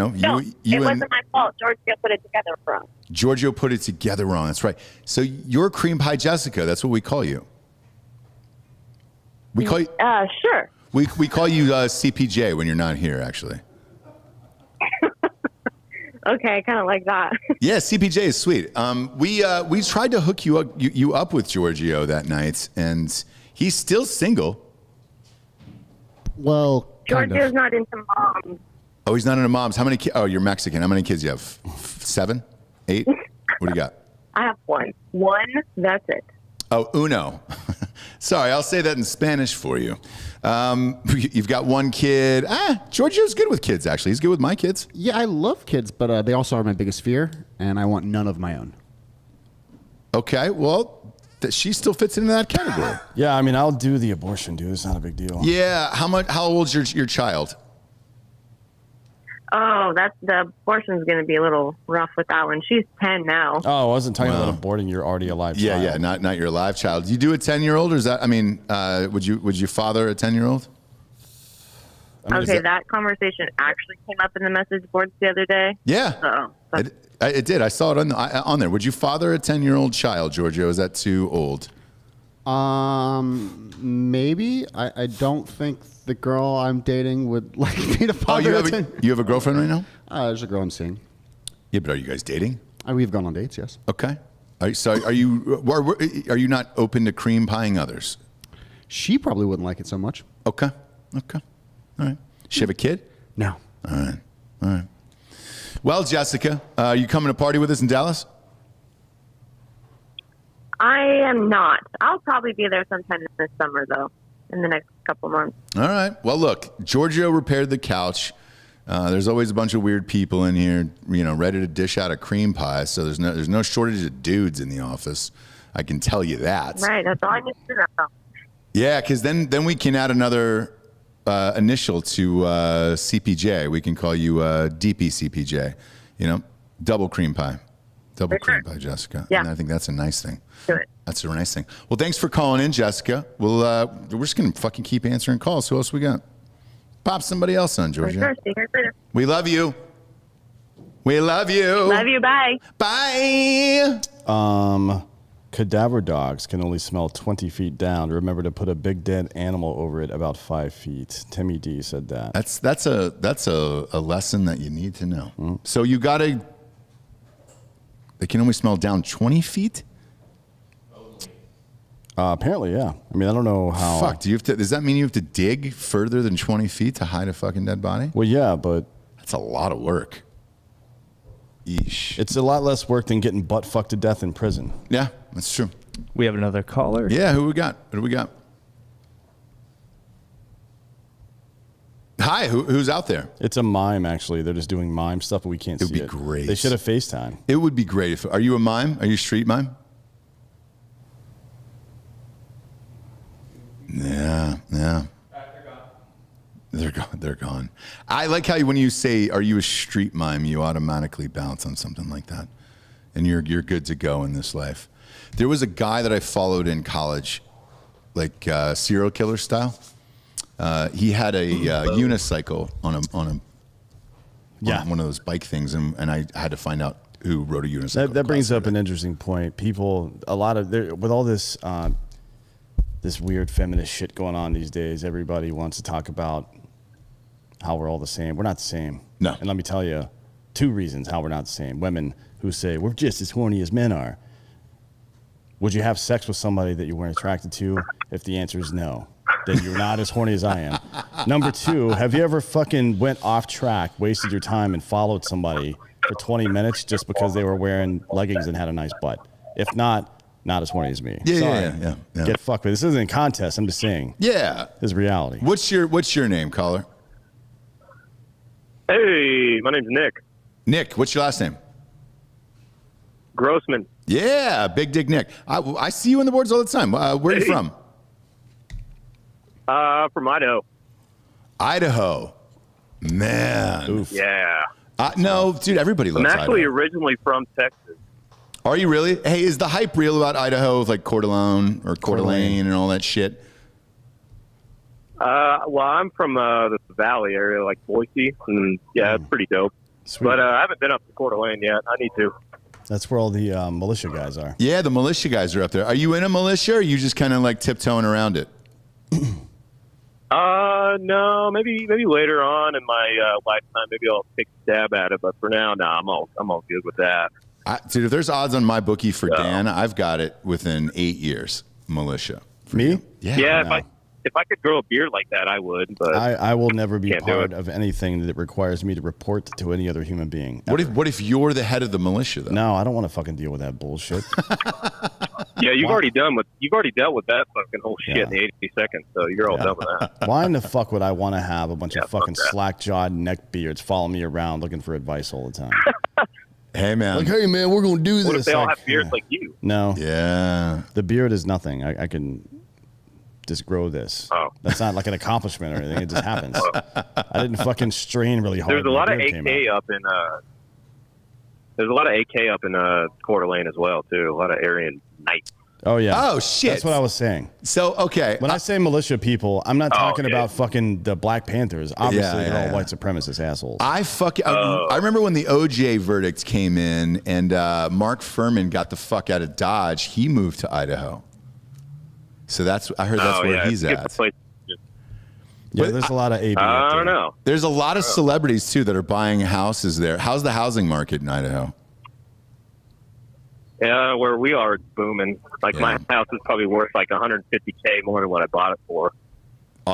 it wasn't my fault. Giorgio put it together wrong. Giorgio put it together wrong. That's right. So you're Cream Pie Jessica. That's what we call you. We call you. Sure. We call you CPJ when you're not here, actually. Okay, I kind of like that. Yeah, CPJ is sweet. We tried to hook you up with Giorgio that night, and he's still single. Well, Giorgio's not into moms. Oh, he's not into moms. How many kids? Oh, you're Mexican. How many kids do you have? 7? 8? What do you got? I have one. One, that's it. Oh, uno. Sorry, I'll say that in Spanish for you. You've got one kid. Giorgio's good with kids, actually. He's good with my kids. Yeah, I love kids, but they also are my biggest fear, and I want none of my own. Okay, well, she still fits into that category. Yeah, I mean, I'll do the abortion, dude. It's not a big deal. Yeah, how old's your child? Oh, the abortion's going to be a little rough with that one. She's 10 now. Oh, I wasn't talking about aborting your already alive child. Yeah, not your alive child. Do you do a 10-year-old, or is that? I mean, would you father a 10-year-old? Okay, that conversation actually came up in the message boards the other day. Yeah. So It did. I saw it on there. Would you father a 10-year-old child, Giorgio? Is that too old? Maybe. I don't think the girl I'm dating would like me to father. You have a girlfriend right now? There's a girl I'm seeing. Yeah, but are you guys dating? We've gone on dates, yes. Okay. Are you not open to cream pieing others? She probably wouldn't like it so much. Okay. All right. She have a kid? No. All right. Well, Jessica, are you coming to party with us in Dallas? I am not. I'll probably be there sometime this summer, though, in the next couple months. All right. Well, look, Giorgio repaired the couch. There's always a bunch of weird people in here, ready to dish out a cream pie. So there's no shortage of dudes in the office. I can tell you that. Right. That's all I need to know. Yeah, because then we can add another initial to CPJ. We can call you DPCPJ. Double cream pie. Cream pie, Jessica. Yeah. And I think that's a nice thing. Do it. That's a nice thing. Well, thanks for calling in, Jessica. We're just going to fucking keep answering calls. Who else we got? Pop somebody else on, Georgia. Sure. See you guys later. We love you. We love you. Love you. Bye. Bye. Cadaver dogs can only smell 20 feet down. Remember to put a big dead animal over it about 5 feet. Timmy D said that. That's a lesson that you need to know. Mm-hmm. So you gotta. They can only smell down 20 feet. Apparently, yeah. I mean, I don't know how. Fuck. Does that mean you have to dig further than 20 feet to hide a fucking dead body? Well, yeah, but that's a lot of work. Yeesh. It's a lot less work than getting butt fucked to death in prison. Yeah, that's true. We have another caller. Yeah, who we got? What do we got? Hi, who's out there? It's a mime, actually. They're just doing mime stuff, but we can't see it. It would be great. They should have FaceTime. It would be great. Are you a mime? Are you a street mime? Yeah. They're gone. I like how when you say, "Are you a street mime?" you automatically bounce on something like that, and you're good to go in this life. There was a guy that I followed in college, like serial killer style. He had a unicycle on one of those bike things, and I had to find out who rode a unicycle. That brings up an interesting point. People, with all this this weird feminist shit going on these days, everybody wants to talk about how we're all the same. We're not the same. No. And let me tell you 2 reasons how we're not the same. Women who say, we're just as horny as men are. Would you have sex with somebody that you weren't attracted to? If the answer is no, then you're not as horny as I am. Number 2, have you ever fucking went off track, wasted your time, and followed somebody for 20 minutes just because they were wearing leggings and had a nice butt? If not as horny as me. Yeah. Get fucked with. This isn't a contest. I'm just saying. Yeah. This is reality. What's your name, caller? Hey, my name's Nick. Nick, what's your last name? Grossman. Yeah, Big Dick Nick. I see you on the boards all the time. Where are you from? From Idaho. Idaho. Man. Oof. Yeah. No, dude, everybody loves Idaho. I'm actually originally from Texas. Are you really? Hey, is the hype real about Idaho with like Coeur d'Alene or Coeur d'Alene and all that shit? Well, I'm from the Valley area, like Boise, and yeah, it's pretty dope. Sweet. But I haven't been up to Coeur d'Alene yet. I need to. That's where all the militia guys are. Yeah, the militia guys are up there. Are you in a militia, or are you just kind of like tiptoeing around it? No, maybe later on in my lifetime, maybe I'll take a stab at it. But for now, no, I'm all good with that. Dude, if there's odds on my bookie for Dan, I've got it within 8 years. Militia. Me? You. Yeah. If I could grow a beard like that, I would. But I will never be part of anything that requires me to report to any other human being. Ever. What if you're the head of the militia, though? No, I don't want to fucking deal with that bullshit. Yeah, you've already dealt with that fucking whole shit in 80 seconds, so you're all done with that. Why in the fuck would I want to have a bunch of fucking slack-jawed neckbeards follow me around looking for advice all the time? Hey, man. Like, hey, man, we're going to do this. What if they all have beards like you? No. Yeah. The beard is nothing. I can just grow this. Oh. That's not like an accomplishment or anything. It just happens. I didn't fucking strain really hard. There's a lot of AK up in There's a lot of AK up in Coeur d'Alene as well, too. A lot of Aryan Knights. Oh, yeah. Oh, shit. That's what I was saying. So, okay. When I say militia people, I'm not talking about fucking the Black Panthers. Obviously, they're all white supremacist assholes. I remember when the OJ verdict came in and Mark Furman got the fuck out of Dodge. He moved to Idaho. So I heard that's where he's at. Yeah, there's a lot of AB. I don't know. There's a lot of celebrities too that are buying houses there. How's the housing market in Idaho? Yeah, where we are, it's booming. Like my house is probably worth like $150K more than what I bought it for.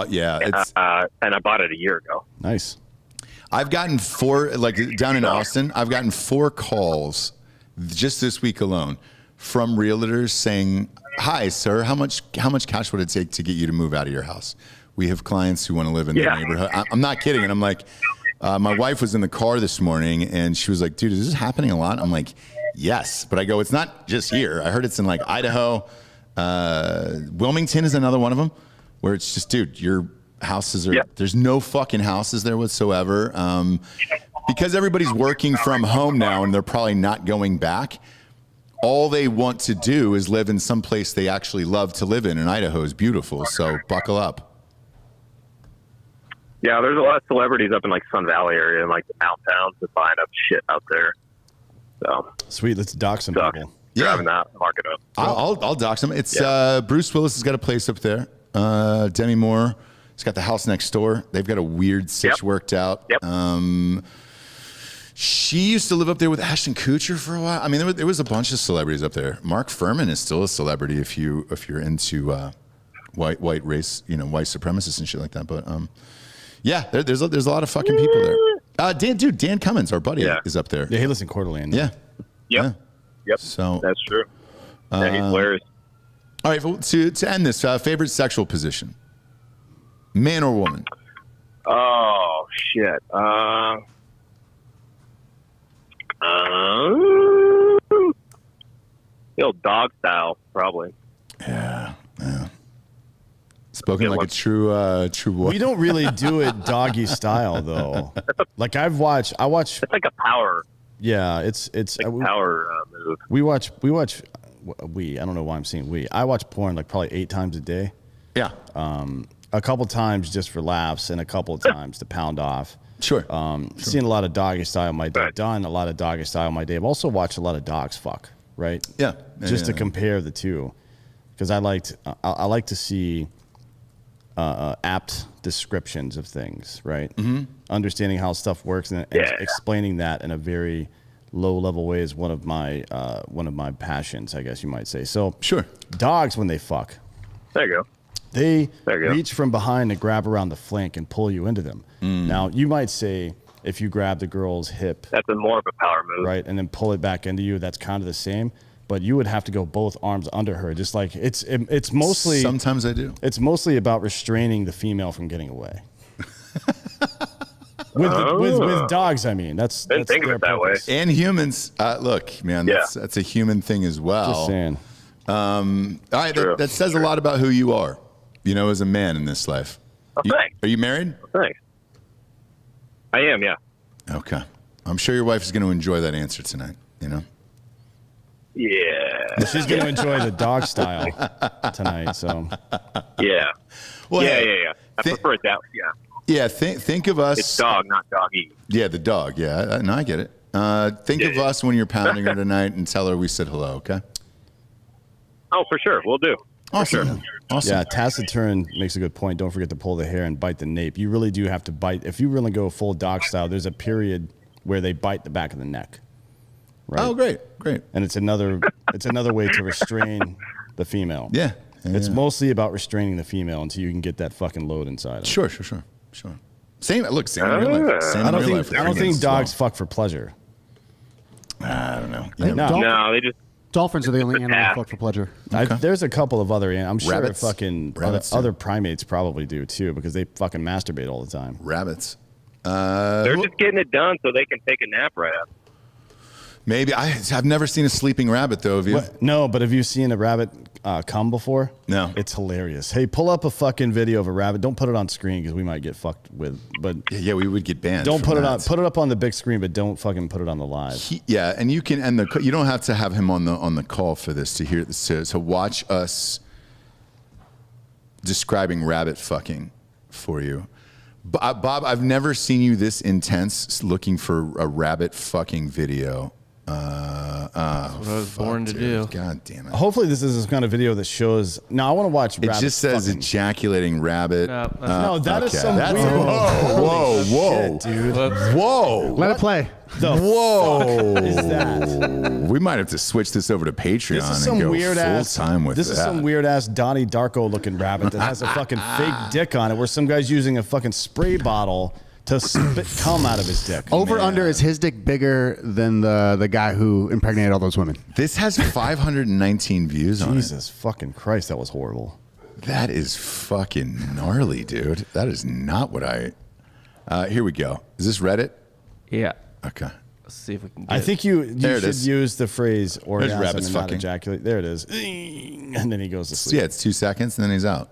Yeah, and I bought it a year ago. Nice. I've gotten 4, like down in Austin, I've gotten 4 calls just this week alone from realtors saying, "Hi, sir, how much cash would it take to get you to move out of your house? We have clients who want to live in the neighborhood." I'm not kidding. And I'm like, my wife was in the car this morning and she was like, "Dude, is this happening a lot?" I'm like, "Yes." But I go, "It's not just here. I heard it's in like Idaho. Wilmington is another one of them where it's just, dude, your houses are, there's no fucking houses there whatsoever. Because everybody's working from home now and they're probably not going back. All they want to do is live in some place they actually love to live in. And Idaho is beautiful. So buckle up." Yeah, there's a lot of celebrities up in like Sun Valley area and like the mountain towns that buying up shit out there. So sweet, let's dox some people. Driving that market up. I'll dox them. It's Bruce Willis has got a place up there. Demi Moore has got the house next door. They've got a weird sitch worked out. She used to live up there with Ashton Kutcher for a while. I mean, there was a bunch of celebrities up there. Mark Furman is still a celebrity if you're into white race, white supremacists and shit like that. But yeah, there's a lot of fucking people there. Dan Cummins, our buddy, is up there. Yeah, he lives in Coeur d'Alene. Yeah. Yep. So that's true. Yeah, he's hilarious. All right, to end this, favorite sexual position, man or woman? Oh shit. The old dog style, probably. Yeah. Spoken like a true boy. We don't really do it doggy style though. Like I watch. It's like a power. Yeah, it's like a power move. We watch. I don't know why I'm saying we. I watch porn like probably 8 times a day. Yeah. A couple times just for laughs and a couple of times to pound off. Sure. Seen a lot of doggy style my day. Done a lot of doggy style my day. I've also watched a lot of dogs fuck. Right. Yeah. Just to compare the two, because I like to see apt descriptions of things. Right. Mm-hmm. Understanding how stuff works and explaining that in a very low level way is one of my passions, I guess you might say. So sure. Dogs, when they fuck, there you go. They reach from behind to grab around the flank and pull you into them. Now, you might say if you grab the girl's hip, that's more of a power move, right, and then pull it back into you, that's kind of the same. But you would have to go both arms under her, just like it's mostly. Sometimes I do. It's mostly about restraining the female from getting away. With dogs, I mean, that's think of it that way. And humans, look, man, that's a human thing as well. Just saying. All right, that says a lot about who you are, as a man in this life. Oh, thanks. Are you married? Oh, thanks. I am, yeah. Okay. I'm sure your wife is going to enjoy that answer tonight, Yeah. She's going to enjoy the dog style tonight, so. Yeah. Well, yeah. I prefer it that way, yeah. Yeah, think of us. It's dog, not doggy. Yeah, the dog. Yeah, no, I get it. Think of us when you're pounding her tonight and tell her we said hello, okay? Oh, for sure. We'll do. Awesome. Sure. Awesome. Yeah, taciturn makes a good point. Don't forget to pull the hair and bite the nape. You really do have to bite. If you really go full dog style, there's a period where they bite the back of the neck. Right? Oh, great. And it's another way to restrain the female. Yeah. It's mostly about restraining the female until you can get that fucking load inside. Sure. Same in real life. I don't think dogs fuck for pleasure. I don't know. No, they just. Dolphins are the only animal that fuck for pleasure. Okay. There's a couple of other, I'm sure Rabbits. Other primates probably do too, because they fucking masturbate all the time. Rabbits. They're just getting it done so they can take a nap right after. Maybe I've never seen a sleeping rabbit though. Have you? No, but have you seen a rabbit come before? No. It's hilarious. Hey, pull up a fucking video of a rabbit. Don't put it on screen because we might get fucked with. But yeah, we would get banned. Don't put it on. Put it up on the big screen, but don't fucking put it on the live. Yeah, and you can you don't have to have him on the call for this to hear this to watch us describing rabbit fucking for you. Bob, I've never seen you this intense looking for a rabbit fucking video. That's what I was born to do. God damn it. Hopefully this is this kind of video that shows. No, I want to watch. It just says fucking ejaculating rabbit. No, that is some weird. Whoa, shit, dude. Whoa. Let it play. Whoa. Is that? We might have to switch this over to Patreon This is some and go weird full ass. time with This that. is some weird ass Donnie Darko looking rabbit that has a fucking fake dick on it, where some guy's using a fucking spray bottle to spit cum out of his dick. Over under, is his dick bigger than the guy who impregnated all those women? This has 519 views on it. Jesus fucking Christ, that was horrible. That is fucking gnarly, dude. That is not what I. Here we go. Is this Reddit? Yeah. Okay. Let's see if we can get I think you should is. use the phrase orgasm rabbits and not fucking. ejaculate. There it is. And then he goes to sleep. Yeah, it's 2 seconds and then he's out.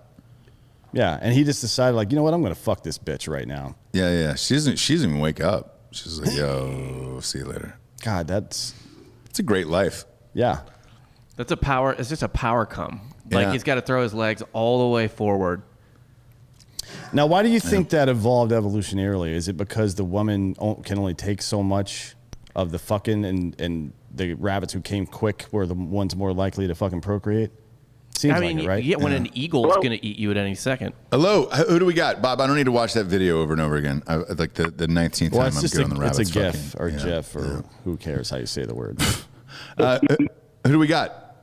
Yeah, and he just decided, like, you know what? I'm going to fuck this bitch right now. Yeah. She doesn't even wake up. She's like, yo, see you later. God, it's a great life. Yeah. That's a power. It's just a power cum. Like Yeah. he's got to throw his legs all the way forward. Now, why do you think that evolved evolutionarily? Is it because the woman can only take so much of the fucking and the rabbits who came quick were the ones more likely to fucking procreate? Seems I mean, like it, right? yeah, when an eagle's going to eat you at any second. Hello, who do we got? Bob, I don't need to watch that video over and over again. Like the 19th Well, time it's I'm just good on the rabbits. it's a GIF fucking. or Yeah. GIF or who cares how you say the word. Who do we got?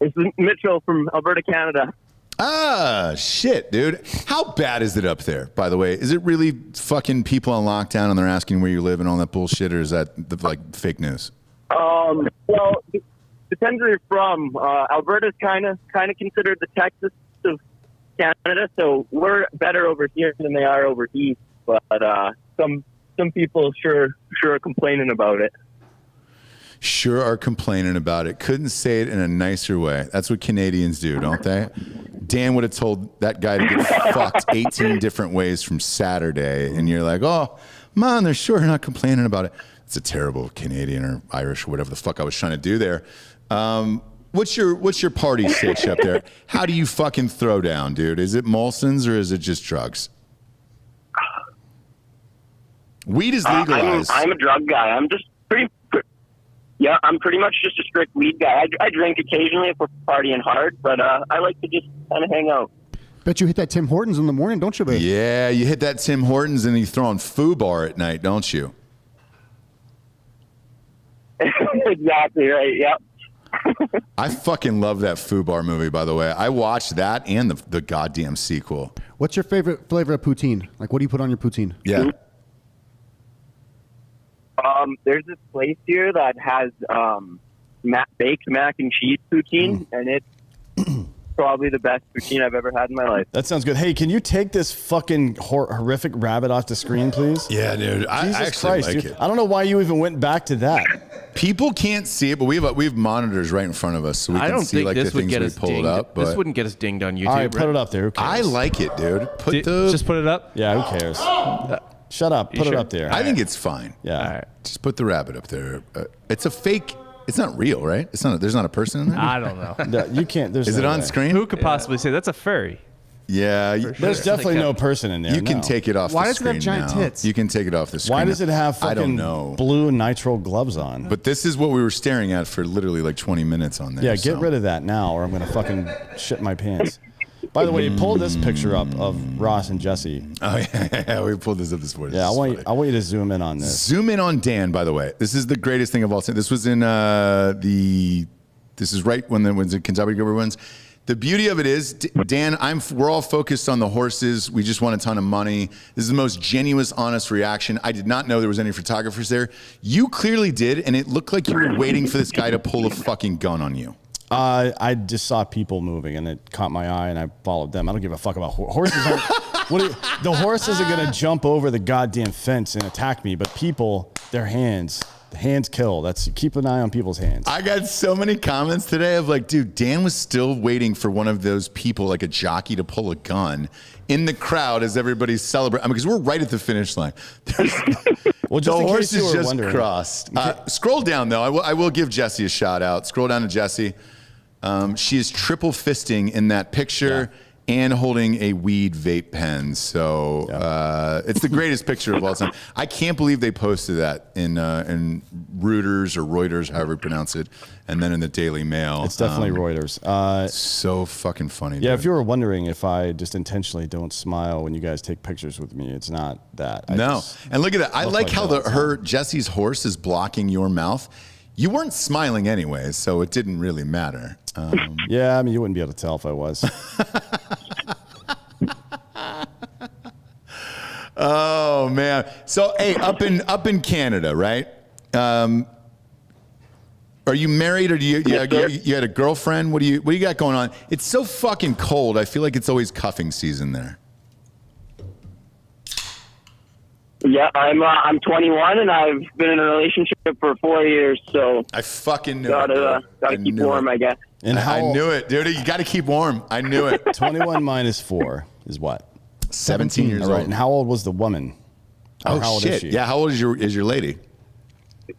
It's Mitchell from Alberta, Canada. Ah, shit, dude. How bad is it up there, by the way? Is it really fucking people on lockdown and they're asking where you live and all that bullshit, or is that like fake news? Well, depends where you're from. Alberta's kind of considered the Texas of Canada, so we're better over here than they are over east. But some people sure are complaining about it. Sure are complaining about it. Couldn't say it in a nicer way. That's what Canadians do, don't they? Dan would have told that guy to get fucked 18 different ways from Saturday, and you're like, oh, man, they're sure not complaining about it. It's a terrible Canadian or Irish or whatever the fuck I was trying to do there. What's your party stitch up there? How do you fucking throw down, dude? Is it Molson's or is it just drugs? Weed is legalized. I'm a drug guy. I'm just I'm pretty much just a strict weed guy. I drink occasionally if we're partying hard, but I like to just kind of hang out. Bet you hit that Tim Hortons in the morning, don't you, babe? Yeah, you hit that Tim Hortons and you throw on Foo Bar at night, don't you? Exactly right. Yep. I fucking love that Foo Bar movie, by the way. I watched that and the goddamn sequel. What's your favorite flavor of poutine? Like, what do you put on your poutine? Yeah. There's this place here that has baked mac and cheese poutine, and it's probably the best poutine I've ever had in my life. That sounds good. Hey, can you take this fucking horrific rabbit off the screen, please? Yeah, dude. I actually Christ, like dude. it. I don't know why you even went back to that. People can't see it, but we have monitors right in front of us, so we I can don't see think like the this would things get we us pulled dinged. up. This But wouldn't get us dinged on YouTube. All right, put it up there. Who I cares? like it, dude. Just put it up. Yeah, who cares? Shut up. Put it sure? up there. I think it's fine. Yeah. All right. Just put the rabbit up there. It's a fake. It's not real, right? It's not. There's not a person in there. I don't know. No, you can't. There's Is it no on way. screen? Who could possibly say that's a furry? Yeah. There's definitely no person in there. You can no. take it off Why the does it have screen giant now. tits? You can take it off the screen. Why does it have I don't fucking know. blue nitrile gloves on? But this is what we were staring at for literally like 20 minutes on there. Yeah, get rid of that now, or I'm gonna fucking shit my pants. By the way, pull this picture up of Ross and Jesse. Oh yeah, we pulled this up this morning. Yeah, I This is want funny. you to zoom in on this. Zoom in on Dan, by the way. This is the greatest thing of all time. This was in this is right when the Kentucky River wins. The beauty of it is, Dan, we're all focused on the horses. We just want a ton of money. This is the most genuine, honest reaction. I did not know there was any photographers there. You clearly did, and it looked like you were waiting for this guy to pull a fucking gun on you. I just saw people moving, and it caught my eye, and I followed them. I don't give a fuck about horses. The horse isn't gonna jump over the goddamn fence and attack me, but people, their hands. Hands kill. Keep an eye on people's hands. I got so many comments today of like, dude, Dan was still waiting for one of those people, like a jockey, to pull a gun in the crowd as everybody's celebrating. I mean, because we're right at the finish line. Well, the horse is just wondering. crossed. Scroll down, though. I will give Jessie a shout out. Scroll down to Jessie. She is triple fisting in that picture. Yeah. And holding a weed vape pen. So it's the greatest picture of all time. I can't believe they posted that in Reuters or Reuters, however you pronounce it, and then in the Daily Mail. It's definitely Reuters. So fucking funny. Yeah, dude. if you were wondering if I just intentionally don't smile when you guys take pictures with me, it's not that. And look at that. I like how Jessie's horse is blocking your mouth. You weren't smiling anyway, so it didn't really matter. Yeah, I mean, you wouldn't be able to tell if I was. Oh man! So hey, up in Canada, right? Are you married, or do you had a girlfriend? What do you got going on? It's so fucking cold. I feel like it's always cuffing season there. Yeah, I'm 21 and I've been in a relationship for 4 years. So I fucking knew gotta keep warm, I guess. And I knew it, dude. You got to keep warm. I knew it. 21 minus 4 is what? 17 years All right. old. And how old was the woman? Oh, how old shit. is she? Yeah, how old is your lady?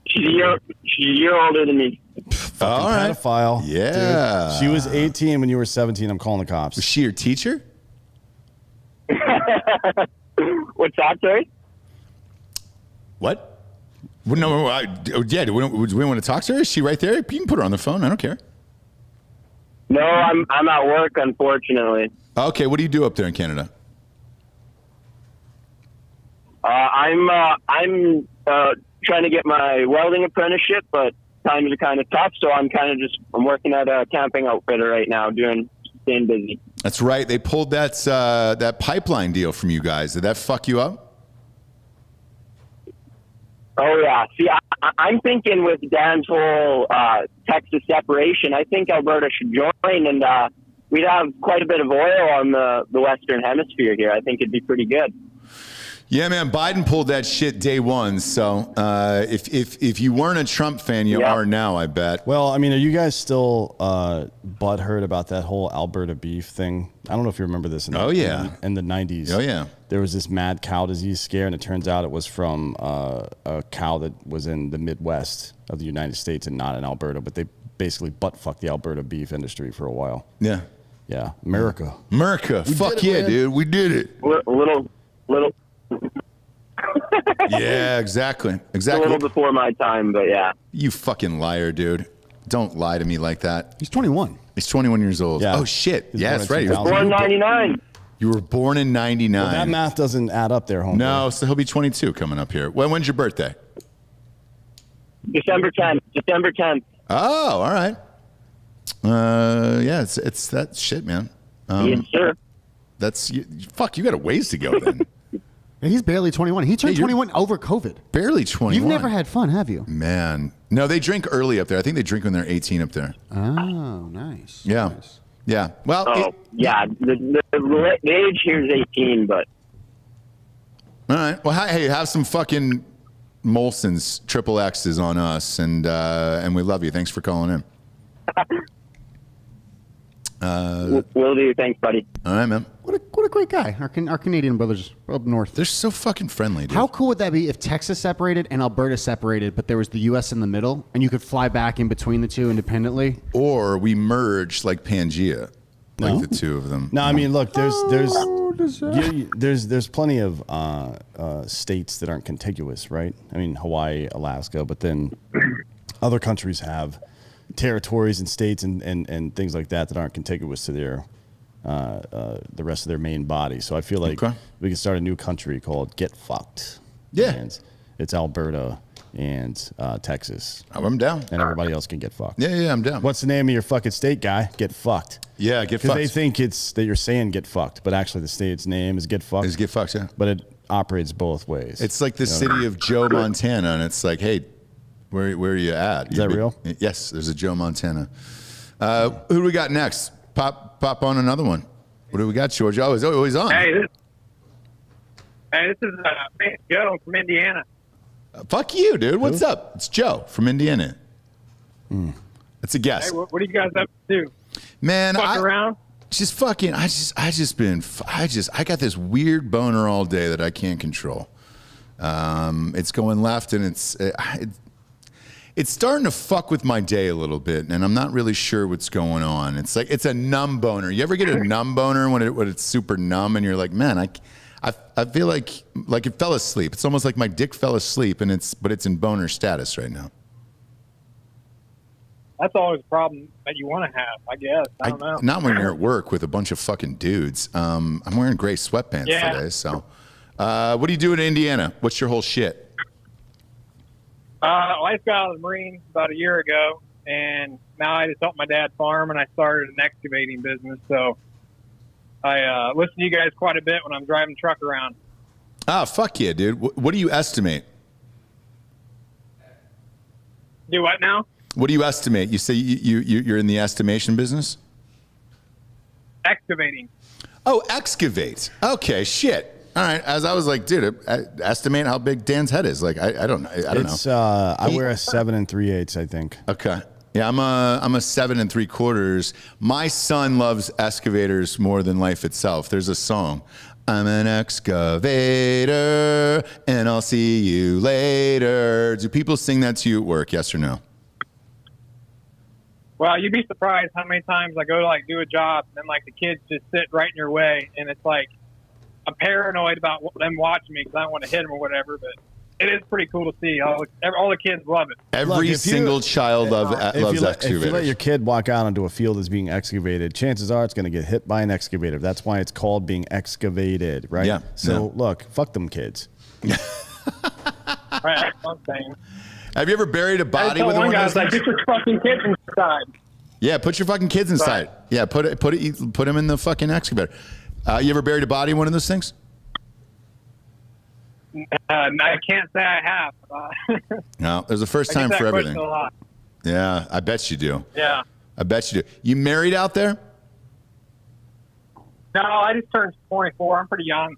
She's a year older than me. All right. Pedophile. Yeah. Dude, she was 18 when you were 17. I'm calling the cops. Was she your teacher? What's that, sorry? What? Well, no, yeah. Do we want to talk to her? Is she right there? You can put her on the phone. I don't care. No, I'm at work, unfortunately. Okay, what do you do up there in Canada? I'm trying to get my welding apprenticeship, but times are kind of tough, so I'm working at a camping outfitter right now, staying busy. That's right. They pulled that pipeline deal from you guys. Did that fuck you up? Oh, yeah. See, I'm thinking with Dan's whole Texas separation, I think Alberta should join, and we'd have quite a bit of oil on the Western Hemisphere here. I think it'd be pretty good. Yeah, man. Biden pulled that shit day one. So if you weren't a Trump fan, you are now, I bet. Well, I mean, are you guys still butthurt about that whole Alberta beef thing? I don't know if you remember this. In the 90s. Oh, yeah. There was this mad cow disease scare, and it turns out it was from a cow that was in the Midwest of the United States and not in Alberta. But they basically butt-fucked the Alberta beef industry for a while. Yeah. Yeah. America. Fuck yeah, dude. We did it. Little. Yeah, exactly. A little before my time, but yeah. You fucking liar, dude. Don't lie to me like that. He's 21. He's 21 years old. Yeah. Oh, shit. Yeah, that's right. Born in 99. You were born in 99. Well, that math doesn't add up there, homie. No, so he'll be 22 coming up here. When's your birthday? December 10th. Oh, all right. Yeah, it's that shit, man. Yes, sir. Fuck, you got a ways to go then. He's barely 21. He turned 21 over COVID. Barely 21. You've never had fun, have you? Man. No, they drink early up there. I think they drink when they're 18 up there. Oh, nice. Yeah. Nice. Yeah. Well, the age here is 18, but. All right. Well, hey, have some fucking Molson's triple X's on us, and we love you. Thanks for calling in. Will do. Thanks, buddy. All right, man. What a great guy. Our Canadian brothers up north. They're so fucking friendly, dude. How cool would that be if Texas separated and Alberta separated, but there was the U.S. in the middle, and you could fly back in between the two independently? Or we merged like Pangea, like the two of them. No, I mean, look, there's plenty of states that aren't contiguous, right? I mean, Hawaii, Alaska, but then other countries have territories and states and things like that aren't contiguous to their the rest of their main body. So I feel like we could start a new country called Get Fucked. Yeah. And it's Alberta and Texas. I'm down. And everybody else can get fucked. Yeah, I'm down. What's the name of your fucking state, guy? Get Fucked. Yeah, Get Because Fucked. they think it's that you're saying Get Fucked, but actually the state's name is Get Fucked. Is Get Fucked, yeah. But it operates both ways. It's like the city of Joe, Montana, and it's like, hey, where are you at? Is that real? Yes, there's a Joe, Montana. Who do we got next? Pop on another one. What do we got, George? Oh, he's on. Hey, this is Joe from Indiana. Fuck you, dude. What's up? It's Joe from Indiana. That's a guess. Hey, what are you guys up to? Man, Fuck around? Just fucking. I got this weird boner all day that I can't control. It's going left, and it's starting to fuck with my day a little bit, and I'm not really sure what's going on. It's like it's a numb boner. You ever get a numb boner when it's super numb, and you're like, man, I feel like it fell asleep. It's almost like my dick fell asleep, but it's in boner status right now. That's always a problem that you want to have, I guess. I don't know. Not when you're at work with a bunch of fucking dudes. I'm wearing gray sweatpants today, so. What do you do in Indiana? What's your whole shit? I just got out of the Marines about a year ago, and now I just help my dad farm, and I started an excavating business. So I listen to you guys quite a bit when I'm driving truck around. Ah, fuck yeah, dude. What do you estimate? Do what now? What do you estimate? You say you're in the estimation business? Excavating. Oh, excavate. Okay, shit. All right. As I was like, dude, estimate how big Dan's head is. Like, I don't know. I wear a 7 3/8, I think. Okay. Yeah, I'm a 7 3/4. My son loves excavators more than life itself. There's a song. I'm an excavator, and I'll see you later. Do people sing that to you at work? Yes or no? Well, you'd be surprised how many times I go to do a job, and then the kids just sit right in your way, and it's like I'm paranoid about them watching me because I don't want to hit them or whatever. But it is pretty cool to see. All the kids love it. Every single child loves excavators. If you let your kid walk out onto a field that's being excavated, chances are it's going to get hit by an excavator. That's why it's called being excavated, right? Yeah. So look, fuck them kids. Right, that's what I'm saying. Have you ever buried a body with one of those things? Get your fucking kids inside. Yeah, put your fucking kids inside. Right. Yeah, put them in the fucking excavator. You ever buried a body in one of those things? I can't say I have. No, there's a first time for everything. A lot. Yeah, I bet you do. Yeah. I bet you do. You married out there? No, I just turned 24. I'm pretty young.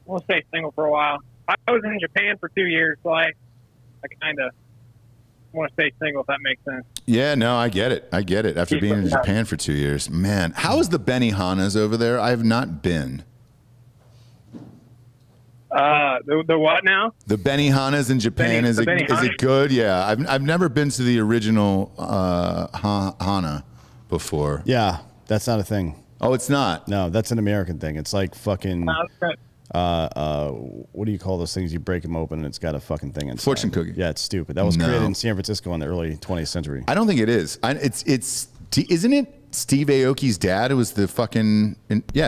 We'll stay single for a while. I was in Japan for 2 years, so I kind of want to stay single, if that makes sense. Yeah, no, I get it. After being in Japan for 2 years. Man, how is the Benihanas over there? I have not been. The what now? The Benihanas in Japan, is it good? Yeah, I've never been to the original Hana before. Yeah, that's not a thing. Oh, it's not? No, that's an American thing. It's like fucking... what do you call those things? You break them open and it's got a fucking thing inside. Fortune cookie. Yeah, it's stupid. That was created in San Francisco in the early 20th century. I don't think it is. Isn't it Steve Aoki's dad who was the fucking... he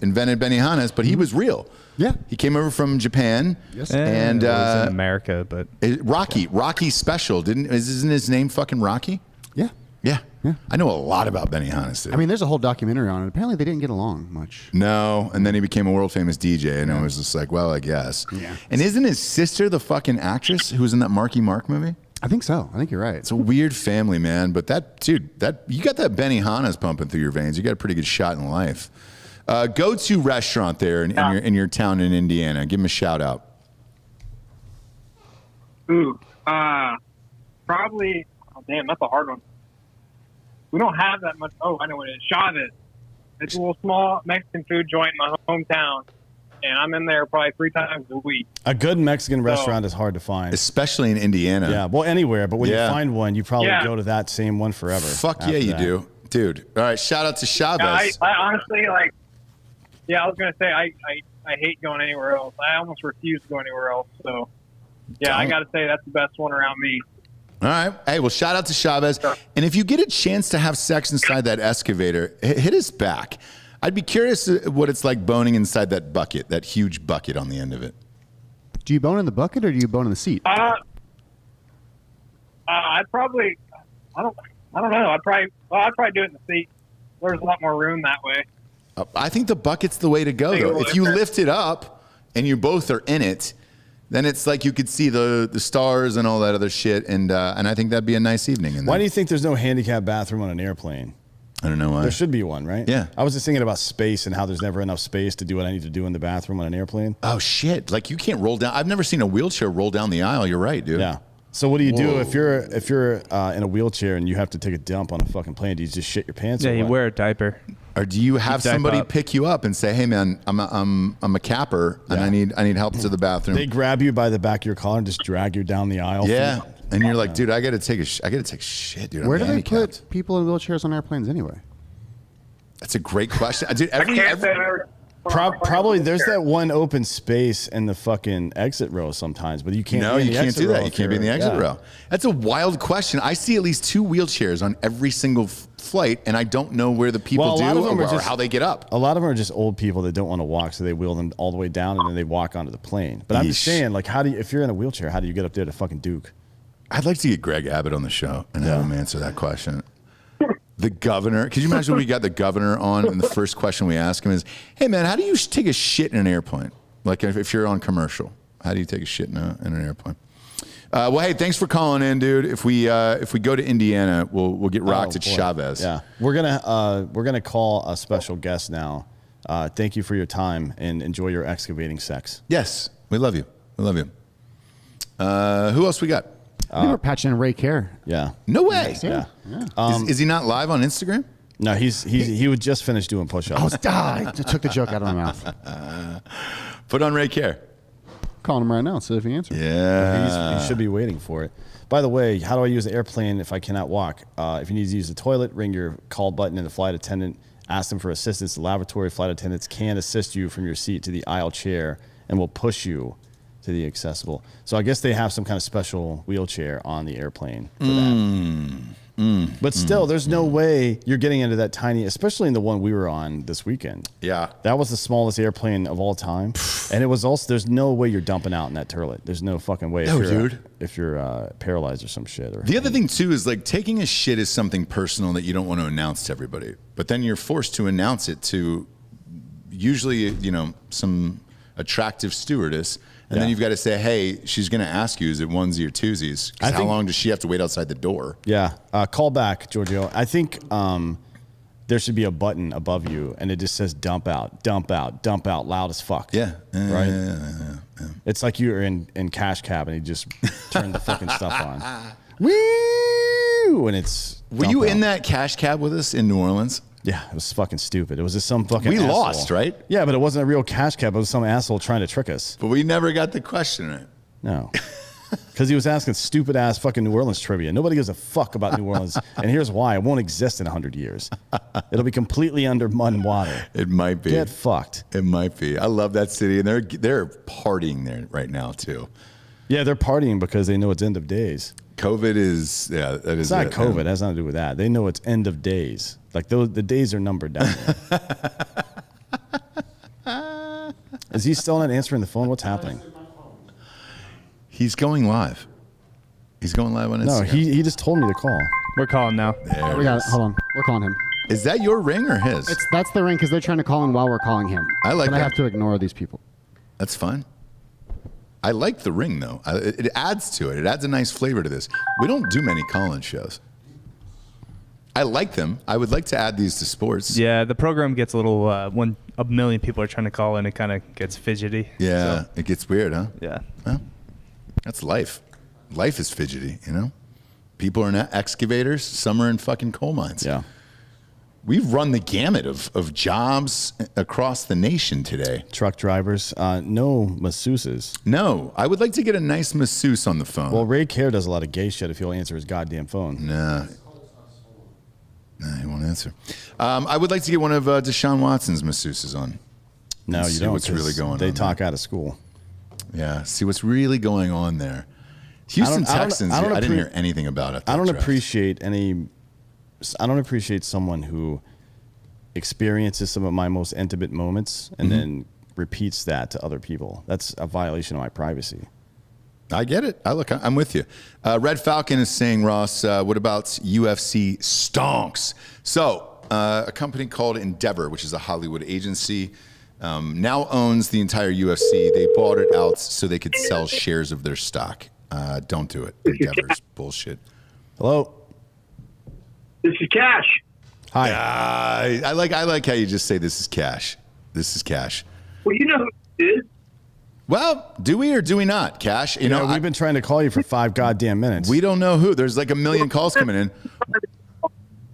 invented Benihanas, but he was real. Yeah. He came over from Japan. Yes. And it was in America, but... Rocky Special. Isn't his name fucking Rocky? Yeah. Yeah. I know a lot about Benihanas, dude. I mean, there's a whole documentary on it. Apparently, they didn't get along much. No, and then he became a world famous DJ, and it was just like, well, I guess. Yeah. And isn't his sister the fucking actress who was in that Marky Mark movie? I think so. I think you're right. It's a weird family, man. But you got that Benihanas pumping through your veins. You got a pretty good shot in life. Go-to restaurant there in your town in Indiana. Give him a shout out. Ooh, probably. Oh, damn, that's a hard one. We don't have that much. Oh, I know what it is. Chavez. It's a little small Mexican food joint in my hometown, and I'm in there probably 3 times a week. A good Mexican restaurant is hard to find. Especially in Indiana. Yeah, well, anywhere. But when you find one, you probably go to that same one forever. Fuck yeah, you do. Dude. All right, shout out to Chavez. I honestly, I was going to say, I hate going anywhere else. I almost refuse to go anywhere else. So, yeah, I got to say that's the best one around me. All right. Hey, well, shout out to Chavez. And if you get a chance to have sex inside that excavator, hit us back. I'd be curious what it's like boning inside that bucket, that huge bucket on the end of it. Do you bone in the bucket or do you bone in the seat? I'd probably, I don't know. I'd probably do it in the seat. There's a lot more room that way. I think the bucket's the way to go, though. If you lift it up and you both are in it, then it's like you could see the stars and all that other shit, and I think that'd be a nice evening. Why do you think there's no handicap bathroom on an airplane? I don't know why. There should be one, right? Yeah. I was just thinking about space and how there's never enough space to do what I need to do in the bathroom on an airplane. Oh, shit. Like, you can't roll down. I've never seen a wheelchair roll down the aisle. You're right, dude. Yeah. So what do you do if you're in a wheelchair and you have to take a dump on a fucking plane? Do you just shit your pants? Yeah, or you what? wear a diaper. Or do you have Keep somebody diaper up. pick you up and say, "Hey, man, I'm a capper and I need help to the bathroom." They grab you by the back of your collar and just drag you down the aisle. Yeah, and you're like, "Dude, I got to take shit, dude." Where I'm do they handicapped." put people in wheelchairs on airplanes anyway? That's a great question, dude. Probably there's that one open space in the fucking exit row sometimes, but you can't. No, be in you the can't exit do that. row You if can't be in the you're- exit yeah. row. That's a wild question. I see at least 2 wheelchairs on every single flight, and I don't know where the people Well, a do lot of them or are just- how they get up. A lot of them are just old people that don't want to walk, so they wheel them all the way down and then they walk onto the plane. But I'm just Yeesh. saying, like, if you're in a wheelchair, how do you get up there to fucking Duke? I'd like to get Greg Abbott on the show and have him answer that question. The governor. Could you imagine we got the governor on and the first question we ask him is, "Hey, man, how do you take a shit in an airplane? Like if you're on commercial, how do you take a shit in an airplane?" Well, hey, thanks for calling in, dude. If we go to Indiana, we'll get rocked at boy. Chavez. Yeah, we're gonna call a special guest now. Thank you for your time and enjoy your excavating sex. Yes, we love you. We love you. Who else we got? We were patching in Ray Care. Yeah. No way. Yeah. Is he not live on Instagram? No, he would just finish doing push-ups. I took the joke out of my mouth. Put on Ray Care. Calling him right now. See if he answers. Yeah. He should be waiting for it. By the way, how do I use the airplane if I cannot walk? If you need to use the toilet, ring your call button and the flight attendant. Ask them for assistance. The lavatory flight attendants can assist you from your seat to the aisle chair and will push you to the accessible. So I guess they have some kind of special wheelchair on the airplane for that. But still, there's no way you're getting into that tiny, especially in the one we were on this weekend. Yeah. That was the smallest airplane of all time. And it was also, there's no way you're dumping out in that toilet. There's no fucking way. No, dude. If you're paralyzed or some shit. Or The other thing too is like taking a shit is something personal that you don't want to announce to everybody, but then you're forced to announce it to usually, some attractive stewardess. And then you've got to say, hey, she's going to ask you, is it onesie or twosies? 'Cause how long does she have to wait outside the door? Yeah. Call back, Giorgio. I think there should be a button above you, and it just says dump out, dump out, dump out, loud as fuck. Yeah. Right? Yeah. It's like you're in Cash Cab, and you just turn the fucking stuff on. Woo! And it's... Were you in that cash cab with us in New Orleans? Yeah, it was fucking stupid. It was just some fucking We asshole. lost, right? Yeah, but it wasn't a real cash cab. It was some asshole trying to trick us. But we never got the question right. No. Because he was asking stupid ass fucking New Orleans trivia. Nobody gives a fuck about New Orleans. And here's why. It won't exist in 100 years. It'll be completely under mud and water. It might be. Get fucked. It might be. I love that city. And they're partying there right now, too. Yeah, they're partying because they know it's end of days. COVID is, that is. It's not COVID. It has nothing to do with that. They know it's end of days. Like the days are numbered down there. Is he still not answering the phone? What's happening? He's going live. He's going live on Instagram. No, he just told me to call. We're calling now. There We got it. Hold on. We're calling him. Is that your ring or his? That's the ring because they're trying to call him while we're calling him. I like But I that. have to ignore these people. That's fine. I like the ring, though. It adds to it. It adds a nice flavor to this. We don't do many call-in shows. I like them. I would like to add these to sports. Yeah, the program gets a little, when a million people are trying to call in, it kind of gets fidgety. Yeah, So, it gets weird, huh? yeah. Well, that's life. Life is fidgety, People are in excavators. Some are in fucking coal mines. Yeah. We've run the gamut of jobs across the nation today. Truck drivers, no masseuses. No, I would like to get a nice masseuse on the phone. Well, Ray Care does a lot of gay shit if he'll answer his goddamn phone. Nah, he won't answer. I would like to get one of Deshaun Watson's masseuses on. No, and you see don't. what's really 'cause going They on talk there. out of school. Yeah, see what's really going on there. Houston Texans, I didn't hear anything about it. I don't appreciate someone who experiences some of my most intimate moments and then repeats that to other people. That's a violation of my privacy. I get it. I'm with you. Red Falcon is saying, Ross, what about UFC stonks? So, a company called Endeavor, which is a Hollywood agency, now owns the entire UFC. They bought it out so they could sell shares of their stock. Don't do it. Endeavor's bullshit. Hello? This is Cash. Hi. I like how you just say this is cash. This is cash. Well, you know who it is. Well, do we or do we not, Cash? You know, we've been trying to call you for 5 goddamn minutes. We don't know who. There's like a million calls coming in.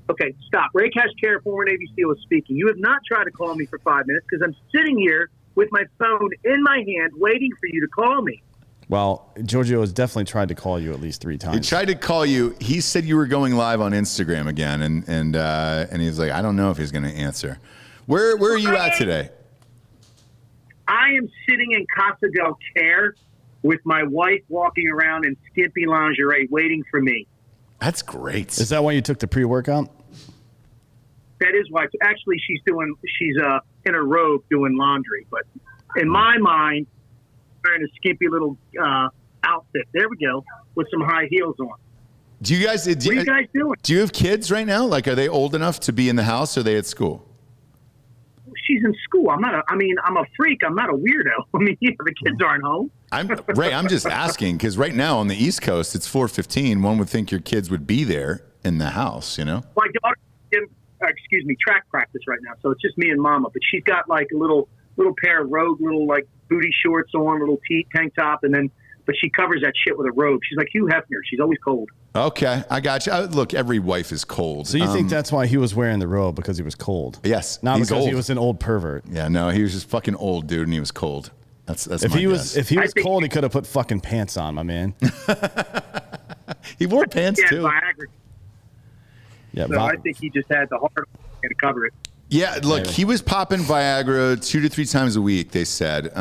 Okay, stop. Ray Cash Care, former Navy SEAL, is speaking. You have not tried to call me for 5 minutes because I'm sitting here with my phone in my hand waiting for you to call me. Well, Giorgio has definitely tried to call you at least 3 times. He tried to call you. He said you were going live on Instagram again, and he's like, I don't know if he's going to answer. Where are you at today? I am sitting in Casa del Care with my wife walking around in skimpy lingerie waiting for me. That's great. Is that why you took the pre-workout? That is why. Actually, she's in a robe doing laundry. But in my mind, wearing a skimpy little outfit. There we go, with some high heels on. What are you guys doing? Do you have kids right now? Like, are they old enough to be in the house, or are they at school? She's in school. I'm a freak. I'm not a weirdo. I mean, the kids aren't home. I'm just asking because right now on the East Coast, it's 4:15. One would think your kids would be there in the house, you know? My daughter's in, track practice right now. So it's just me and Mama. But she's got like a little pair of rogue little like booty shorts on, little tank top, but she covers that shit with a robe. She's like Hugh Hefner. She's always cold. Okay, I got you. Look, every wife is cold. So you think that's why he was wearing the robe, because he was cold? Yes, not because old. he was an old pervert. Yeah, no, he was just fucking old, dude, and he was cold. That's if my he was guess. if he was cold, he could have put fucking pants on, my man. He wore pants too. Viagra. Yeah, so I think he just had the heart to cover it. Yeah, look, he was popping Viagra 2 to 3 times a week. They said.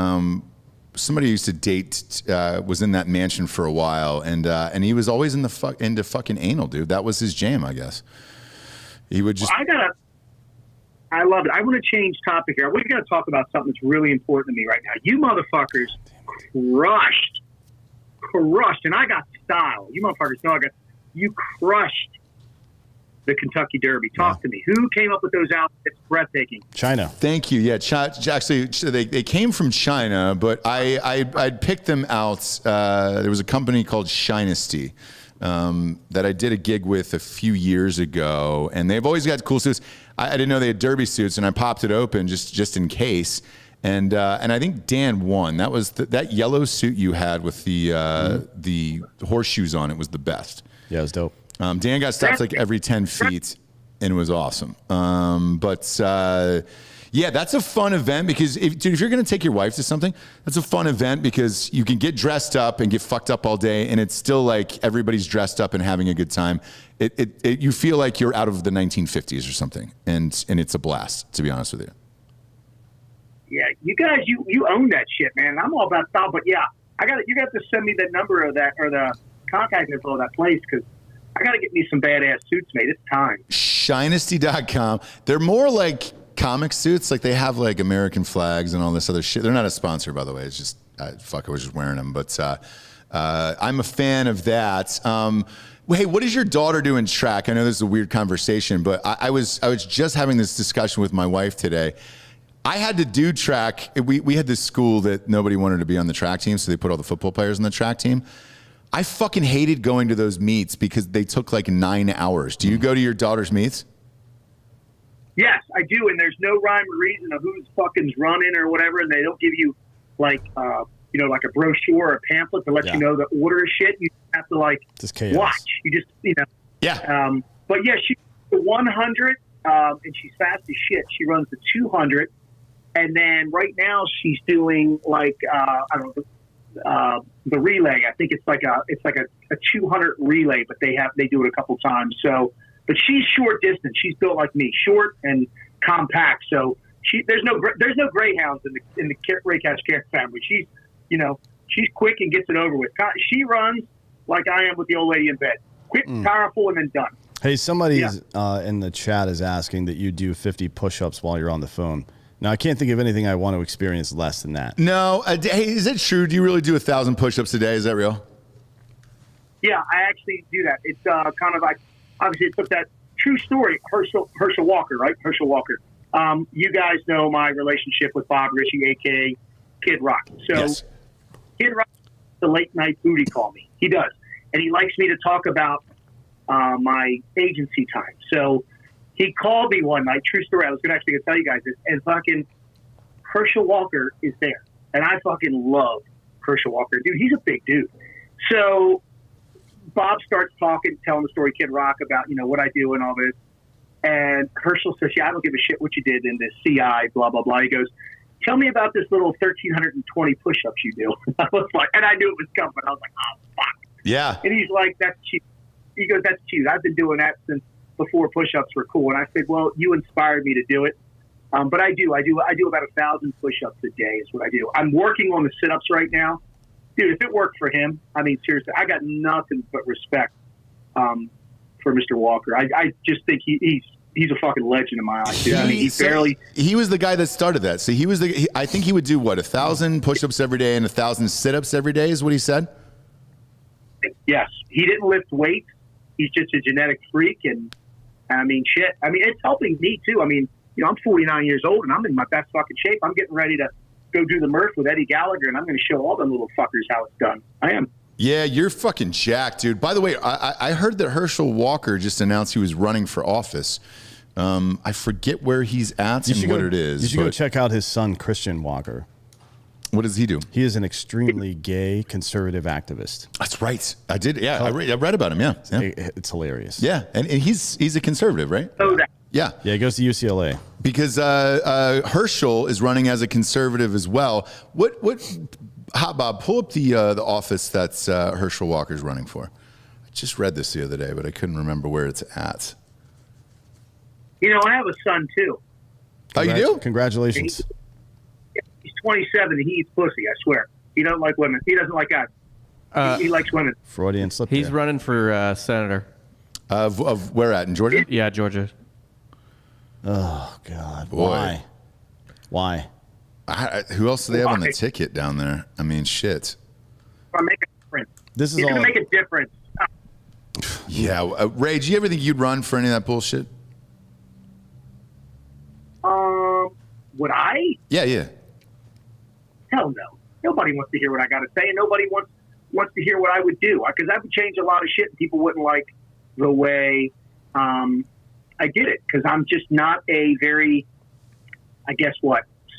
Somebody who used to date was in that mansion for a while, and he was always into fucking anal, dude. That was his jam, I guess. He would just. I love it. I want to change topic here. We got to talk about something that's really important to me right now. You motherfuckers crushed, and I got style. You motherfuckers know you crushed the Kentucky Derby. Talk to me. Who came up with those outfits? Breathtaking. China. Thank you. Yeah, actually, they came from China, but I'd picked them out. There was a company called Shinesty that I did a gig with a few years ago, and they've always got cool suits. I didn't know they had derby suits, and I popped it open just in case. And I think Dan won. That was that yellow suit you had with the horseshoes on it was the best. Yeah, it was dope. Dan got stopped like every 10 feet, and it was awesome. Yeah, that's a fun event because if you're going to take your wife to something, that's a fun event because you can get dressed up and get fucked up all day, and it's still like everybody's dressed up and having a good time. You feel like you're out of the 1950s or something, and it's a blast, to be honest with you. Yeah, you guys, you own that shit, man. I'm all about style, but yeah, you got to send me the number of that or the contact info of that place because I got to get me some badass suits made. It's time. Shinesty.com. They're more like comic suits. Like they have like American flags and all this other shit. They're not a sponsor, by the way. It's just, I was just wearing them. But I'm a fan of that. Hey, what does your daughter do in track? I know this is a weird conversation, but I was just having this discussion with my wife today. I had to do track. We had this school that nobody wanted to be on the track team, so they put all the football players on the track team. I fucking hated going to those meets because they took like 9 hours. Do you go to your daughter's meets? Yes, I do, and there's no rhyme or reason of who's fucking running or whatever, and they don't give you like like a brochure or a pamphlet to let you know the order of shit. You have to like watch. You just Yeah. But yeah, she's the 100, and she's fast as shit. She runs the 200, and then right now she's doing like the relay. I think it's like a 200 relay, but they do it a couple times. So, but she's short distance. She's built like me, short and compact. So there's no greyhounds in the Ray Cash Care family. She's quick and gets it over with. She runs like I am with the old lady in bed. Quick, powerful, and then done. Hey, somebody in the chat is asking that you do 50 push-ups while you're on the phone. Now, I can't think of anything I want to experience less than that. No. Hey, is it true? Do you really do 1,000 push-ups a day? Is that real? Yeah, I actually do that. It's kind of like, obviously, it's that true story. Herschel Walker, right? Herschel Walker. You guys know my relationship with Bob Ritchie, a.k.a. Kid Rock. So yes. Kid Rock, the late night booty call me. He does. And he likes me to talk about my agency time. So he called me one night. True story. I was actually going to tell you guys this. And fucking Herschel Walker is there. And I fucking love Herschel Walker. Dude, he's a big dude. So Bob starts talking, telling the story, Kid Rock, about, what I do and all this. And Herschel says, I don't give a shit what you did in this CI, blah, blah, blah. He goes, tell me about this little 1,320 push-ups you do. I was like, and I knew it was coming. I was like, oh, fuck. Yeah. And he's like, that's cute. He goes, that's cute. I've been doing that since before push-ups were cool. And I said, well, you inspired me to do it. But I do about 1,000 push-ups a day is what I do. I'm working on the sit-ups right now. Dude, if it worked for him, I mean, seriously, I got nothing but respect for Mr. Walker. I just think he's a fucking legend in my eyes. Dude. Yeah, I mean, he was the guy that started that. So I think he would do 1,000 push-ups every day and 1,000 sit-ups every day is what he said? Yes. He didn't lift weights. He's just a genetic freak. And I mean, shit. I mean, it's helping me too. I mean, I'm 49 years old and I'm in my best fucking shape. I'm getting ready to go do the Murph with Eddie Gallagher, and I'm going to show all them little fuckers how it's done. I am. Yeah, you're fucking jacked, dude. By the way, I heard that Herschel Walker just announced he was running for office. I forget where he's at and what it is. You should go check out his son, Christian Walker. What does he do? He is an extremely gay conservative activist. That's right. I did. Yeah, I read about him. Yeah. It's hilarious. Yeah, and he's a conservative, right? Oh, that. Yeah. Yeah, he goes to UCLA. Because Herschel is running as a conservative as well. Hot Bob, pull up the office that's Herschel Walker's running for. I just read this the other day, but I couldn't remember where it's at. I have a son too. Oh, you do? Congratulations. He's 27 and he eats pussy, I swear. He doesn't like women. He doesn't like guys. He likes women. Freudian slip. He's running for senator. Of where at? In Georgia? Yeah, Georgia. Oh, God. Boy. Why? Who else do they have on the ticket down there? I mean, shit. Make a difference. This is He's all. going to make a difference. Yeah. Ray, do you ever think you'd run for any of that bullshit? Would I? Yeah. Hell no. Nobody wants to hear what I got to say, and nobody wants to hear what I would do. Because I would change a lot of shit, and people wouldn't like the way I did it. Because I'm just not a very,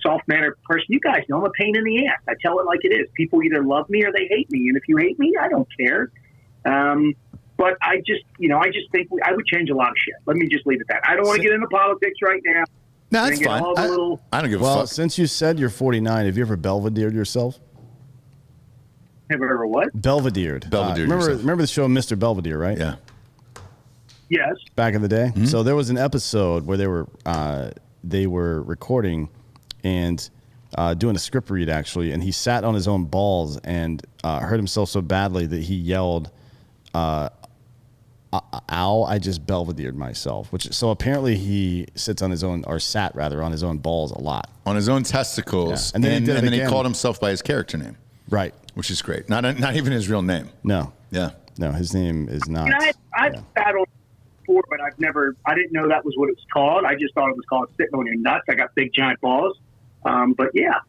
soft-mannered person. You guys know I'm a pain in the ass. I tell it like it is. People either love me or they hate me. And if you hate me, I don't care. But I just think I would change a lot of shit. Let me just leave it at that. I don't want to get into politics right now. No, that's fine. I don't give a fuck. Well, since you said you're 49, have you ever belvedered yourself? Have I ever what? Belvedered. Yourself. Remember the show Mr. Belvedere, right? Yeah. Yes. Back in the day? Mm-hmm. So there was an episode where they were recording and doing a script read, actually, and he sat on his own balls and hurt himself so badly that he yelled, ow, I just belvedered myself. So apparently he sat on his own balls a lot. On his own testicles. Yeah. And then he called himself by his character name. Right. Which is great. Not even his real name. No. Yeah. No, his name is not. I've battled before, but I didn't know that was what it was called. I just thought it was called sitting on your nuts. I got big giant balls. But yeah.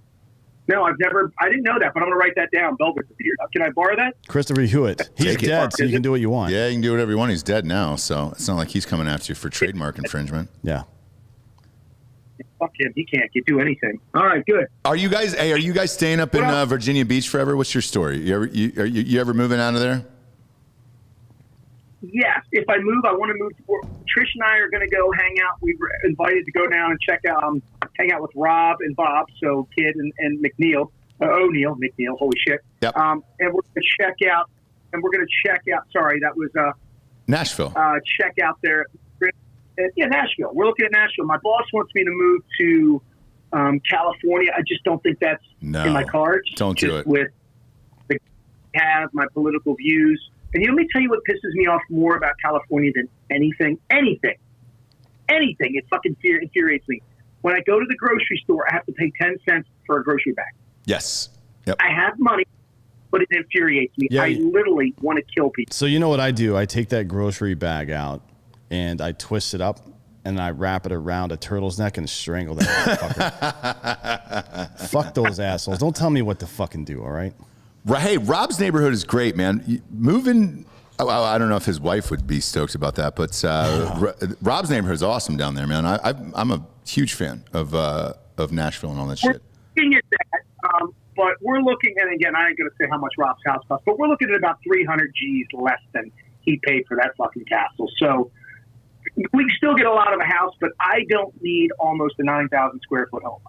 No, I didn't know that, but I'm going to write that down. Belvedere. Can I borrow that? Christopher Hewitt. He's dead, so you can do what you want. Yeah, you can do whatever you want. He's dead now, so it's not like he's coming after you for trademark infringement. Yeah. Fuck him. He can't do anything. All right, good. Are you guys staying up in Virginia Beach forever? What's your story? You ever moving out of there? Yes. If I move, I want to move to Trish and I are going to go hang out. We were invited to go down and hang out with Rob and Bob, so Kid and McNeil. McNeil, holy shit. Yep. And we're going to check out, sorry, that was Nashville. Check out there. Yeah, Nashville. We're looking at Nashville. My boss wants me to move to California. I just don't think that's in my cards. Don't do it. With my political views. And let me tell you what pisses me off more about California than anything. Anything. It fucking infuriates me. When I go to the grocery store, I have to pay 10 cents for a grocery bag. Yes. Yep. I have money, but it infuriates me. Yeah, I literally want to kill people. So you know what I do? I take that grocery bag out and I twist it up and I wrap it around a turtle's neck and strangle that motherfucker. Fuck those assholes. Don't tell me what to fucking do, all right? Hey, Rob's neighborhood is great, man. Moving I don't know if his wife would be stoked about that, but Rob's neighborhood is awesome down there, man. I'm a huge fan of Nashville and all that shit. We're looking at that, but we're looking, and again, I ain't going to say how much Rob's house costs, but we're looking at about 300 G's less than he paid for that fucking castle. So we can still get a lot of a house, but I don't need almost a 9,000 square foot home.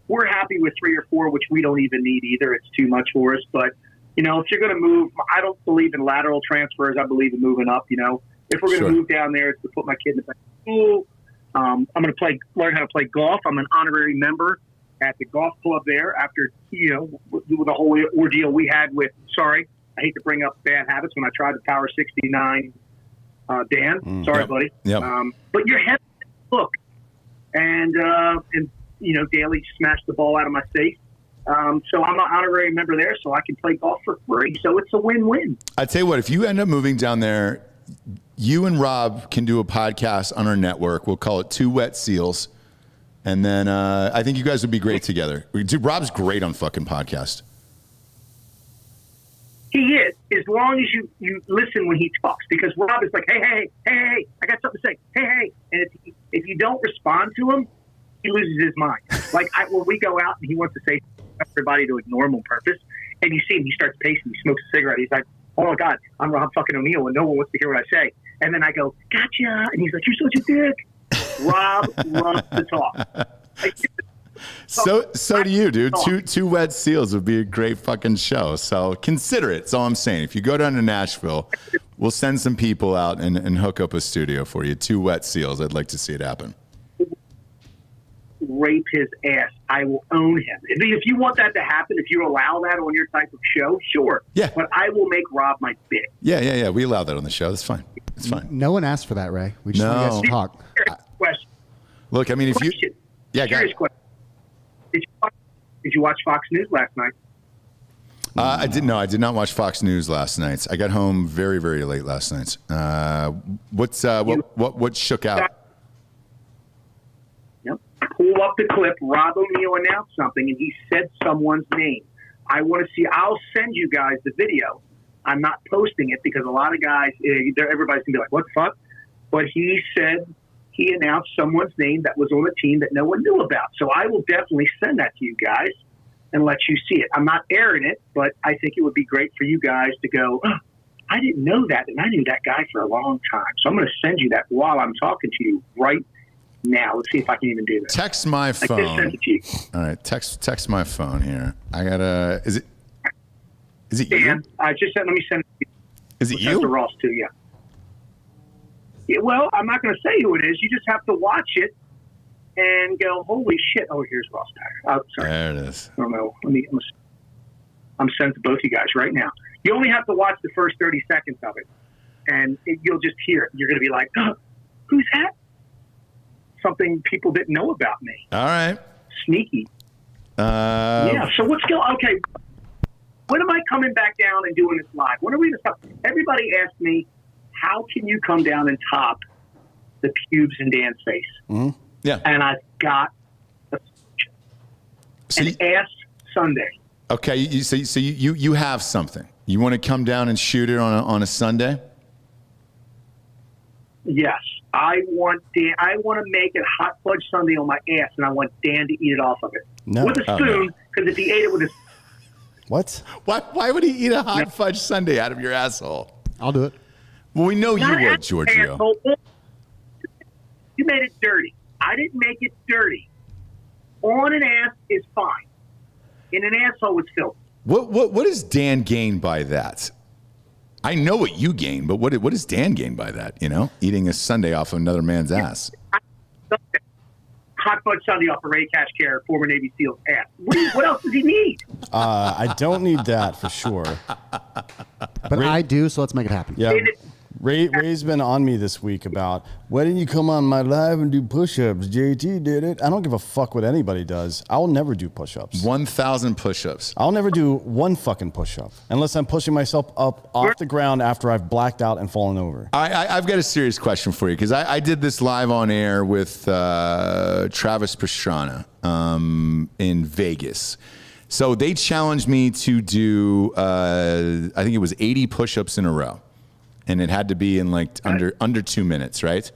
We're happy with 3 or 4, which we don't even need either. It's too much for us, but if you're going to move, I don't believe in lateral transfers. I believe in moving up. If we're going to move down there, it's to put my kid in the school. I'm going to learn how to play golf. I'm an honorary member at the golf club there after, with the whole ordeal we had with, sorry, I hate to bring up bad habits when I tried the Power 69, Dan. Sorry, buddy. Yep. But your head, look, and Daly smashed the ball out of my face. So I'm an honorary member there, so I can play golf for free. So it's a win-win. I tell you what, if you end up moving down there, you and Rob can do a podcast on our network. We'll call it Two Wet Seals. And then I think you guys would be great together. Dude, Rob's great on fucking podcast. He is, as long as you listen when he talks. Because Rob is like, hey, I got something to say. Hey. And if you don't respond to him, he loses his mind. Like when we go out and he wants to say everybody to ignore him on purpose, and you see him, he starts pacing, he smokes a cigarette, he's like, oh my God, I'm Rob fucking O'Neill and no one wants to hear what I say. And then I go, gotcha, and he's like, you're such a dick. Rob loves to talk. So do you, dude. Two Wet Seals would be a great fucking show. So consider it. That's all I'm saying. If you go down to Nashville, we'll send some people out and hook up a studio for you. Two Wet Seals. I'd like to see it happen. Rape his ass. I will own him. If you want that to happen, if you allow that on your type of show, sure. Yeah. But I will make Rob my bitch. Yeah. We allow that on the show. That's fine. It's fine. No one asked for that, Ray. We just want you guys to talk. Question. Look, I mean, if you... Yeah, go ahead. Question. Did you watch Fox News last night? I did not watch Fox News last night. I got home very, very late last night. What shook out? Yep. Pull up the clip. Rob O'Neill announced something, and he said someone's name. I want to see. I'll send you guys the video. I'm not posting it because a lot of guys, everybody's gonna be like, "What the fuck?" But he said he announced someone's name that was on a team that no one knew about. So I will definitely send that to you guys and let you see it. I'm not airing it, but I think it would be great for you guys to go, oh, I didn't know that, and I knew that guy for a long time. So I'm going to send you that while I'm talking to you right now. Let's see if I can even do that. Text my phone. I just sent it to you. All right, text my phone here. I gotta. Is it Dan, you? I just said. Let me send it to you. Is it you? To Ross too. Yeah. Yeah, well, I'm not going to say who it is. You just have to watch it and go, holy shit. Oh, here's Ross Packer. Oh, sorry. There it is. I don't know. I'm sending to both you guys right now. You only have to watch the first 30 seconds of it, and you'll just hear it. You're going to be like, oh, who's that? Something people didn't know about me. All right. Sneaky. Yeah, so what's going on? Okay. When am I coming back down and doing this live? When are we going to stop? Everybody asked me, how can you come down and top the pubes in Dan's face? Mm-hmm. Yeah. And I've got an ass Sunday. Okay, you have something. You want to come down and shoot it on a Sunday? Yes. I want to make it hot fudge Sunday on my ass, and I want Dan to eat it off of it. No. With a spoon, because if he ate it with his... What? Why would he eat a hot fudge Sundae out of your asshole? I'll do it. Well, we know you Not would, Giorgio. Asshole. You made it dirty. I didn't make it dirty. On an ass is fine. In an asshole, it's filthy. What does Dan gain by that? I know what you gain, but what does Dan gain by that? Eating a Sundae off of another man's ass. Hot fudge Sundae off of Ray Cashcare, former Navy SEAL's ass. What else does he need? I don't need that for sure. But I do, so let's make it happen. Yeah. Ray's been on me this week about, why didn't you come on my live and do push-ups? JT did it. I don't give a fuck what anybody does. I will never do push-ups. 1,000 push-ups. I'll never do one fucking push-up unless I'm pushing myself up off the ground after I've blacked out and fallen over. I've got a serious question for you because I did this live on air with Travis Pastrana in Vegas. So they challenged me to do, I think it was 80 push-ups in a row, and it had to be in like under 2 minutes, right?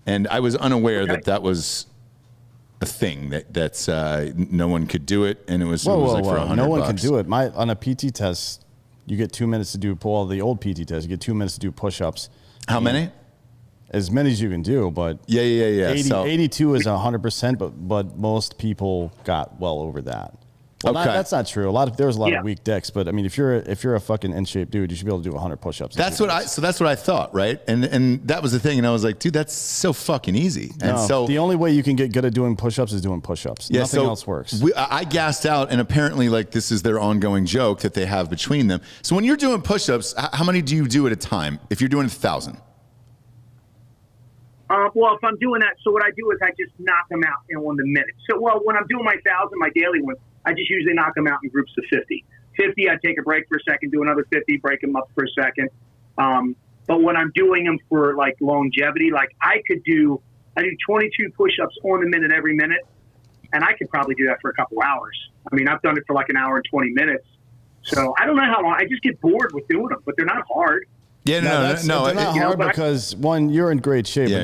And I was unaware that was a thing that's no one could do it, and it was like for $100. No one can do it. On a PT test, you get 2 minutes to do the old PT test. You get 2 minutes to do push-ups. How many? As many as you can do, but 82 is 100%, but most people got well over that. Well, that's not true. There was a lot of weak dicks, but I mean, if you're a fucking in shape dude, you should be able to do 100 push-ups. That's what I thought, right? And that was the thing, and I was like, dude, that's so fucking easy. And so the only way you can get good at doing push-ups is doing push-ups. Yeah, Nothing else works. I gassed out, and apparently, like, this is their ongoing joke that they have between them. So when you're doing push-ups, how many do you do at a time? If you're doing 1,000. Well, if I'm doing that, so what I do is I just knock them out on the minute. So, when I'm doing my 1,000, my daily one, I just usually knock them out in groups of 50. 50, I take a break for a second, do another 50, break them up for a second. But when I'm doing them for like longevity, like I do 22 push-ups on the minute every minute, and I could probably do that for a couple hours. I mean, I've done it for like an hour and 20 minutes. So I don't know how long. I just get bored with doing them, but they're not hard. Yeah, no, they're not hard because one, you're in great shape, but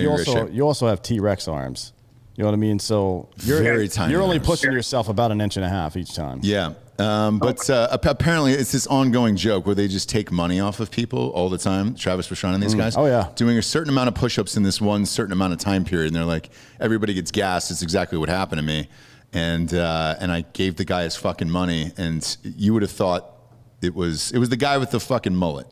you also have T-Rex arms. You know what I mean? So you're only pushing yourself about 1.5 inches each time. Yeah. But apparently it's this ongoing joke where they just take money off of people all the time. Travis Pastrana and these guys. Oh, yeah. Doing a certain amount of push-ups in this one certain amount of time period. And they're like, everybody gets gassed. It's exactly what happened to me. And I gave the guy his fucking money. And you would have thought it was the guy with the fucking mullet.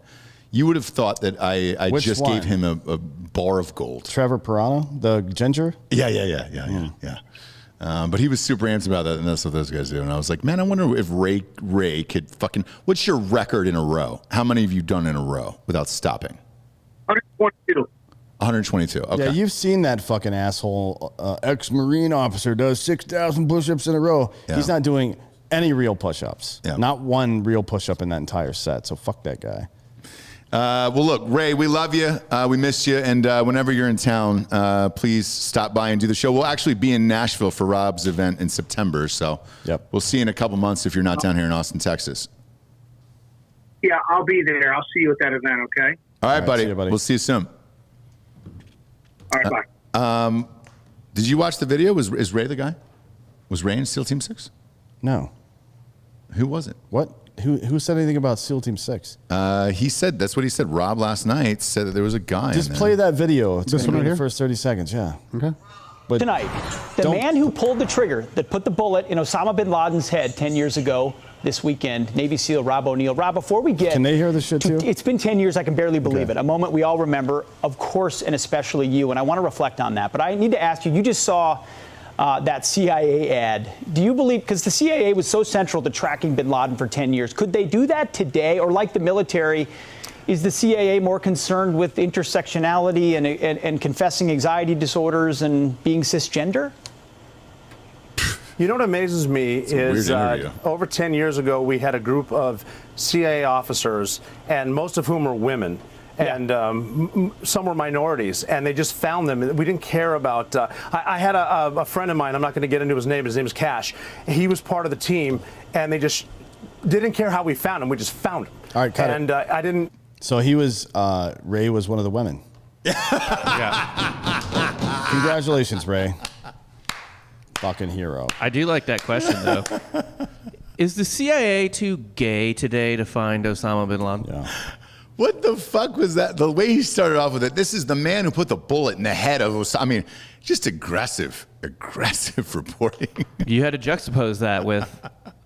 You would have thought that I just gave him a bar of gold. Trevor Pirano, the ginger? Yeah. But he was super amped about that, and that's what those guys do. And I was like, man, I wonder if Ray could fucking... What's your record in a row? How many have you done in a row without stopping? 122. 122, okay. Yeah, you've seen that fucking asshole ex-Marine officer does 6,000 push-ups in a row. Yeah. He's not doing any real push-ups. Yeah. Not one real push-up in that entire set, so fuck that guy. Well, look, Ray, we love you. We miss you. And whenever you're in town, please stop by and do the show. We'll actually be in Nashville for Rob's event in September. So we'll see you in a couple months if you're not down here in Austin, Texas. Yeah, I'll be there. I'll see you at that event, okay? All right, buddy. See you, buddy. We'll see you soon. All right, bye. Did you watch the video? Is Ray the guy? Was Ray in SEAL Team 6? No. Who was it? What? Who said anything about SEAL Team 6? He said, that's what he said. Rob last night said that there was a guy Just in play there. that video. It's This one right in here? the first 30 seconds, yeah. Okay. But tonight, the man who pulled the trigger that put the bullet in Osama bin Laden's head 10 years ago this weekend, Navy SEAL Rob O'Neill. Rob, before we get... Can they hear this shit too? It's been 10 years. I can barely believe it. A moment we all remember, of course, and especially you. And I want to reflect on that. But I need to ask you, you just saw that CIA ad. Do you believe, because the CIA was so central to tracking bin Laden for 10 years, could they do that today? Or like the military, is the CIA more concerned with intersectionality and confessing anxiety disorders and being cisgender? You know what amazes me is over 10 years ago, we had a group of CIA officers, and most of whom were women. And some were minorities, and they just found them. We didn't care about... I had a friend of mine, I'm not going to get into his name is Cash. He was part of the team, and they just didn't care how we found him. We just found him. All right, cut it. I didn't... So he was... Ray was one of the women. Congratulations, Ray. Fucking hero. I do like that question, though. Is the CIA too gay today to find Osama bin Laden? Yeah. What the fuck was that? The way he started off with it, this is the man who put the bullet in the head of Osama. I mean, just aggressive reporting. You had to juxtapose that with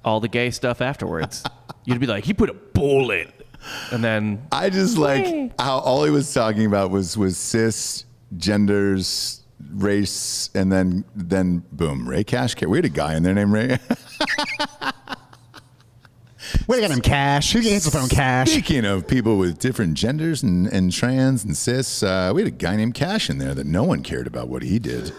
all the gay stuff afterwards. You'd be like, he put a bullet. And then... I just like how all he was talking about was cis, genders, race, and then boom, Ray Cash. We had a guy in there named Ray. We got him Cash. Who gets the phone Cash? Speaking of people with different genders and trans and cis, we had a guy named Cash in there that no one cared about what he did.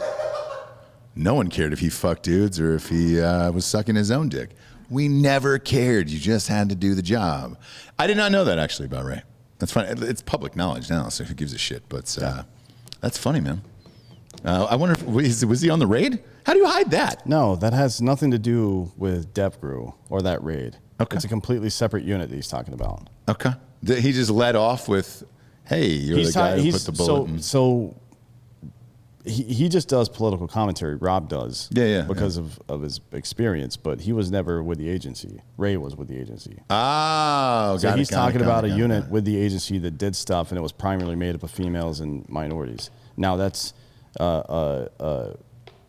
No one cared if he fucked dudes or if he was sucking his own dick. We never cared. You just had to do the job. I did not know that actually about Ray. That's funny. It's public knowledge now, so who gives a shit? But that's funny, man. I wonder if was he on the raid? How do you hide that? No, that has nothing to do with DevGru or that raid. Okay. It's a completely separate unit that he's talking about. Okay. He just led off with, hey, you're the guy who put the bullet in. So he just does political commentary. Rob does. Because of his experience, but he was never with the agency. Ray was with the agency. Oh, so he's talking about a unit with the agency that did stuff, and it was primarily made up of females and minorities. Now that's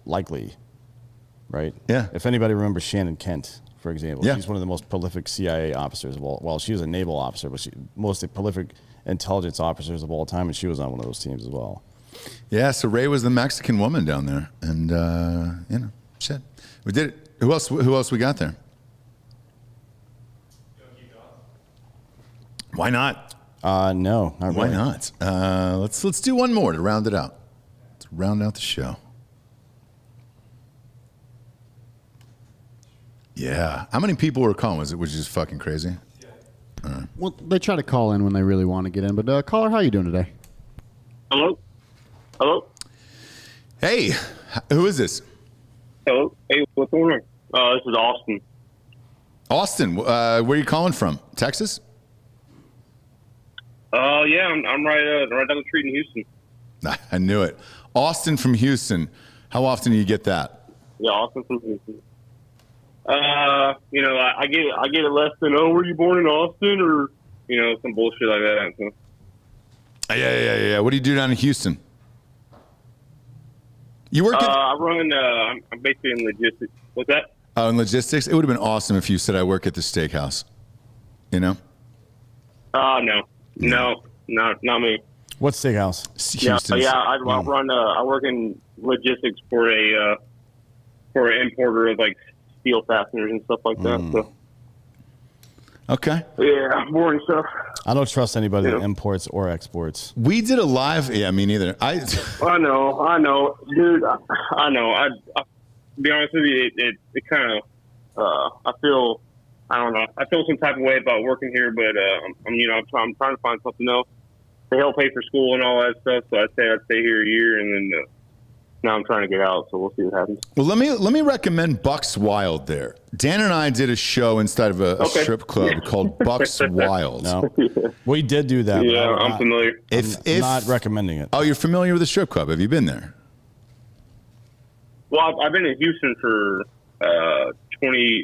likely, right? Yeah. If anybody remembers Shannon Kent, for example, Yeah. she's one of the most prolific CIA officers of all. Well, she was a naval officer, but most prolific intelligence officers of all time, and she was on one of those teams as well. Yeah, so Ray was the Mexican woman down there, and shit, we did it. Who else we got there? Why not? No, not Why really. not? Let's do one more to round it out. To round out the show. Yeah. How many people were calling? Was it just fucking crazy? Well, they try to call in when they really want to get in. But caller, how you doing today? Hello? Hello? Hey, who is this? Hello? Hey, what's going on? This is Austin. Austin, where are you calling from? Texas? Yeah, I'm right down the street in Houston. I knew it. Austin from Houston. How often do you get that? Yeah, Austin from Houston. I get it less than, oh, were you born in Austin, or some bullshit like that. So. Yeah. What do you do down in Houston? You work? I run. I'm basically in logistics. What's that? Oh, in logistics. It would have been awesome if you said I work at the steakhouse. You know? No, not me. What steakhouse? Houston's. I run. I work in logistics for an importer of like steel fasteners and stuff like that. So. Okay. Yeah, boring stuff. I don't trust anybody that imports or exports. We did a live. Yeah, me neither. I know, dude. I know. I be honest with you, it kind of. I feel. I don't know. I feel some type of way about working here, but I'm trying to find something else to help pay for school and all that stuff. So I'd say I'd stay here a year, and then now I'm trying to get out. So we'll see what happens. Well, let me recommend Bucks Wild there. Dan and I did a show inside of a strip club called Bucks Wild. No, we did do that. Yeah, I'm familiar. I'm not recommending it. Oh, you're familiar with the strip club? Have you been there? Well, I've been in Houston for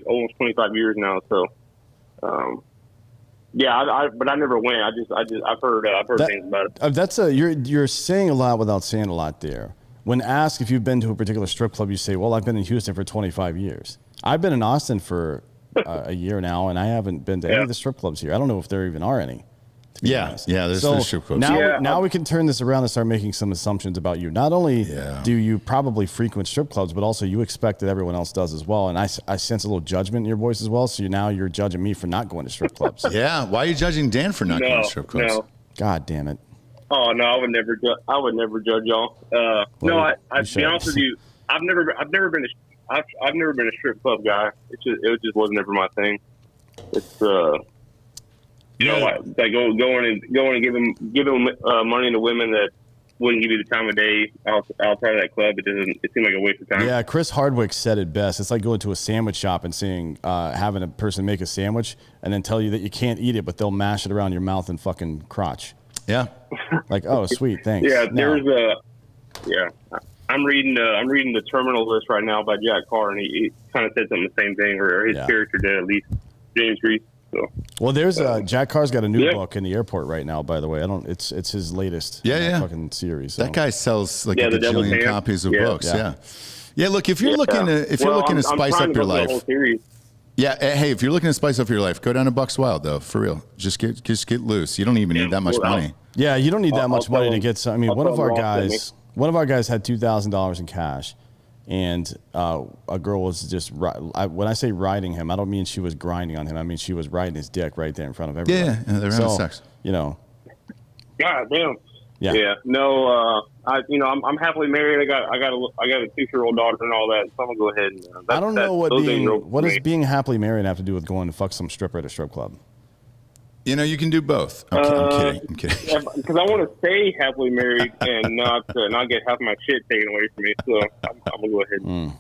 almost 25 years now. So, but I never went. I've heard things about it. That's you're saying a lot without saying a lot there. When asked if you've been to a particular strip club, you say, well, I've been in Houston for 25 years. I've been in Austin for a year now, and I haven't been to any of the strip clubs here. I don't know if there even are any. There's strip clubs. Now we can turn this around and start making some assumptions about you. Not only do you probably frequent strip clubs, but also you expect that everyone else does as well. And I sense a little judgment in your voice as well. So you're judging me for not going to strip clubs. Yeah. Why are you judging Dan for not going to strip clubs? No. God damn it. Oh no, I would never judge y'all. To be honest with you, I've never been a strip club guy. It just wasn't ever my thing. It's like going and giving money to women that wouldn't give you the time of day outside of that club. It seemed like a waste of time. Yeah, Chris Hardwick said it best. It's like going to a sandwich shop and seeing having a person make a sandwich and then tell you that you can't eat it, but they'll mash it around your mouth and fucking crotch. Yeah. Like, oh, sweet, thanks. Yeah, I'm reading the terminal list right now by Jack Carr, and he kind of said something the same thing, or his character did, at least, James Reese. So. Well, there's Jack Carr's got a new book in the airport right now. By the way, it's his latest fucking series. So. That guy sells like a bajillion copies of books. Yeah. Look, if you're looking to spice up your life. Yeah, hey, if you're looking to spice up your life, go down to Bucks Wild though, for real. Just get loose. You don't even need that much money. Yeah, you don't need that much money to get some. I mean, one of our guys had $2,000 in cash, and a girl was just when I say riding him, I don't mean she was grinding on him. I mean she was riding his dick right there in front of everybody. Yeah, they're having sex. God damn. Yeah. No. I'm happily married. I got a 6-year-old daughter and all that. So I'm gonna go ahead and. I don't know what does being happily married have to do with going to fuck some stripper at a strip club. You know, you can do both. I'm kidding. I'm kidding. Because I want to stay happily married and not get half my shit taken away from me. So I'm gonna go ahead.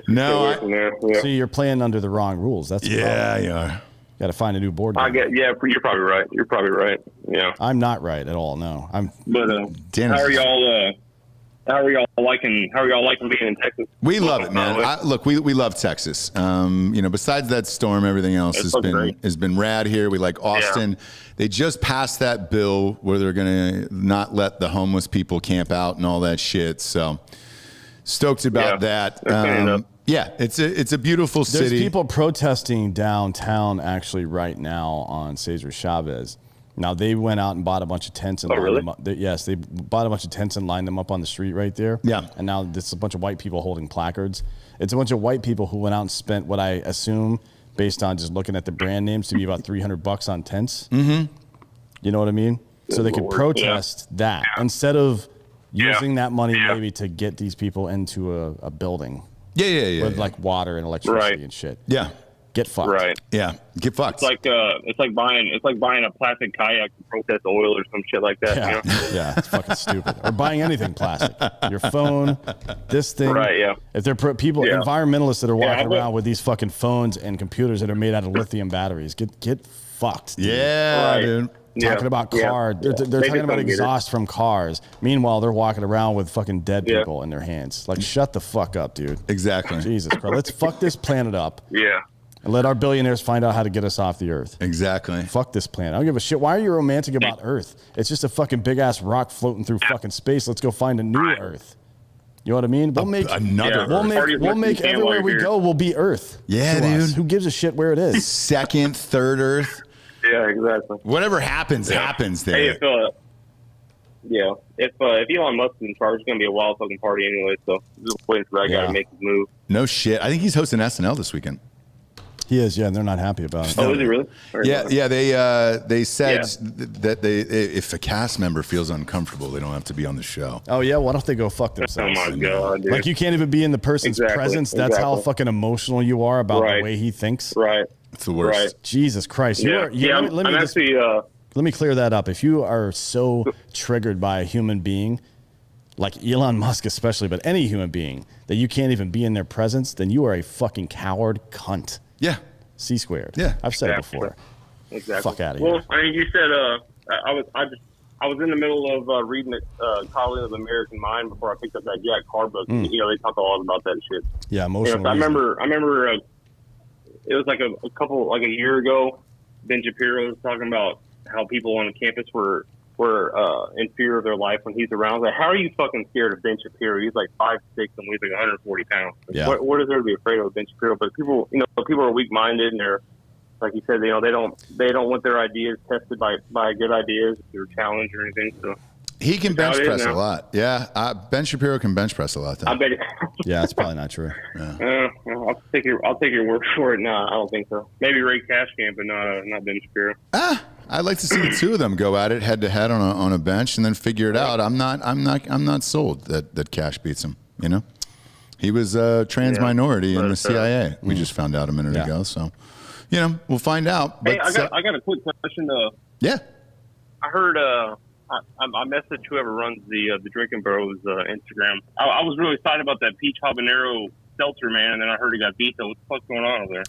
No, See, you're playing under the wrong rules. That's the problem. you are. Got to find a new board game. You're probably right. You're probably right. Yeah. I'm not right at all. No, But how are y'all? How are y'all liking being in Texas? We love it, man. We love Texas. You know, besides that storm, everything else has been rad here. We like Austin. Yeah. They just passed that bill where they're gonna not let the homeless people camp out and all that shit. So stoked about that. Yeah, it's a beautiful city. There's people protesting downtown actually right now on Cesar Chavez. Now, they went out and bought a bunch of tents and lined them up. Yes, they bought a bunch of tents and lined them up on the street right there. Yeah. And now it's a bunch of white people holding placards. It's a bunch of white people who went out and spent what I assume, based on just looking at the brand names, to be about $300 on tents. Mm-hmm. You know what I mean? So they could protest that instead of using that money maybe to get these people into a building. Yeah. With like water and electricity and shit. Yeah. Get fucked. Right. Yeah. Get fucked. It's like buying a plastic kayak to protest oil or some shit like that. Yeah. You know? Yeah. It's fucking stupid. Or buying anything plastic. Your phone, this thing. Right. Yeah. If they're environmentalists that are walking around with these fucking phones and computers that are made out of lithium batteries, get fucked. Dude. Yeah, dude. Talking about cars. They're talking about exhaust from cars. Meanwhile, they're walking around with fucking dead people in their hands. Like, shut the fuck up, dude. Exactly. Jesus Christ. Let's fuck this planet up. Yeah. And let our billionaires find out how to get us off the earth. Exactly. Fuck this planet. I don't give a shit. Why are you romantic about Earth? It's just a fucking big ass rock floating through fucking space. Let's go find a new Earth. You know what I mean? We'll make another. We'll make everywhere we go will be Earth. Yeah, dude. Us. Who gives a shit where it is? Second, third Earth. Yeah, exactly. Whatever happens there. Hey, if Elon Musk is in charge, it's gonna be a wild fucking party anyway. So just waiting for that guy to make his move. No shit. I think he's hosting SNL this weekend. He is, and they're not happy about it. Oh, is he really? Yeah. They said that if a cast member feels uncomfortable, they don't have to be on the show. Oh yeah, why don't they go fuck themselves? Oh my god, dude. Like, you can't even be in the person's presence. That's how fucking emotional you are about the way he thinks. Right. It's the worst. Right. Jesus Christ. Let me clear that up. If you are so triggered by a human being, like Elon Musk especially, but any human being, that you can't even be in their presence, then you are a fucking coward cunt. Yeah. C squared. Yeah. I've said it before. Exactly. Fuck out of here. Well, I mean, you said I was in the middle of reading Colony of the American Mind before I picked up that Jack Carr book. You know, they talk a lot about that shit. Yeah, emotional. I remember. It was like a year ago. Ben Shapiro was talking about how people on the campus were in fear of their life when he's around. Like, how are you fucking scared of Ben Shapiro? He's like 5'6" and weighs like 140 pounds. Yeah. What is there to be afraid of Ben Shapiro? But people are weak-minded, and they're, like you said, they don't want their ideas tested by good ideas or challenged or anything. So he can bench press a lot. Yeah, Ben Shapiro can bench press a lot. Though. I bet. Yeah, that's probably not true. Yeah. I'll take your word for it. No, I don't think so. Maybe Ray Cashcamp, but not Ben Shapiro. I'd like to see the two of them go at it head to head on a bench and then figure it out. I'm not sold that Cash beats him. You know, he was a trans minority in the CIA. We just found out a minute ago. So, you know, we'll find out. Hey, I got a quick question. Yeah. I heard. I messaged whoever runs the Drinkin Bros Instagram. I was really excited about that peach habanero seltzer, man, and then I heard he got beat. So what the fuck's going on over there?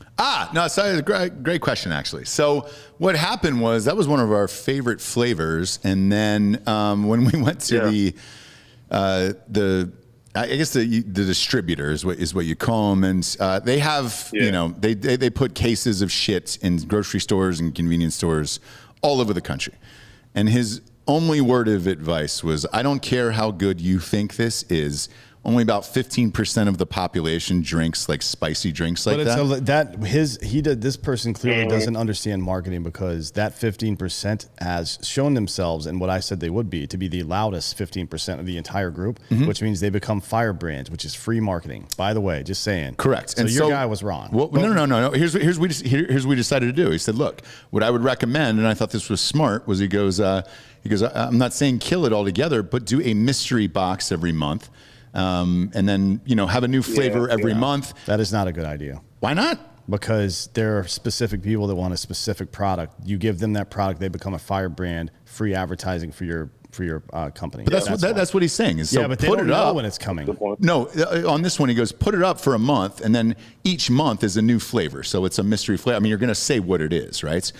No, sorry, great question, actually. So what happened was that was one of our favorite flavors, and then when we went to the I guess the distributor is what you call them, and they have you know they put cases of shit in grocery stores and convenience stores all over the country, and his only word of advice was, I don't care how good you think this is. Only about 15% of the population drinks like spicy drinks like that. This person clearly doesn't understand marketing, because that 15% has shown themselves, and what I said they would be, to be the loudest 15% of the entire group, which means they become firebrands, which is free marketing. By the way, just saying. Correct. So your guy was wrong. Well, no. Here's what we decided to do. He said, look, what I would recommend, and I thought this was smart, was he goes, I'm not saying kill it altogether, but do a mystery box every month. And then, have a new flavor every month. That is not a good idea. Why not? because there are specific people that want a specific product. You give them that product, they become a firebrand, free advertising for your company. But that's what he's saying. Is so but they put don't it know up when it's coming. No, on this one he goes, put it up for a month, and then each month is a new flavor. So it's a mystery flavor. I mean, you're going to say what it is, right?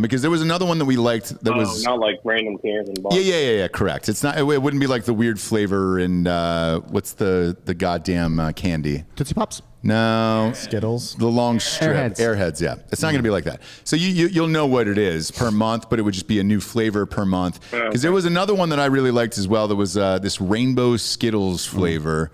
Because there was another one that we liked that was not like random cans and boxes. Yeah. Correct. It's not. It wouldn't be like the weird flavor in what's the goddamn candy? Tootsie Pops. No, Skittles. The long strip. Airheads. Yeah, it's not going to be like that. So you'll know what it is per month, but it would just be a new flavor per month. Because there was another one that I really liked as well. That was this rainbow Skittles flavor.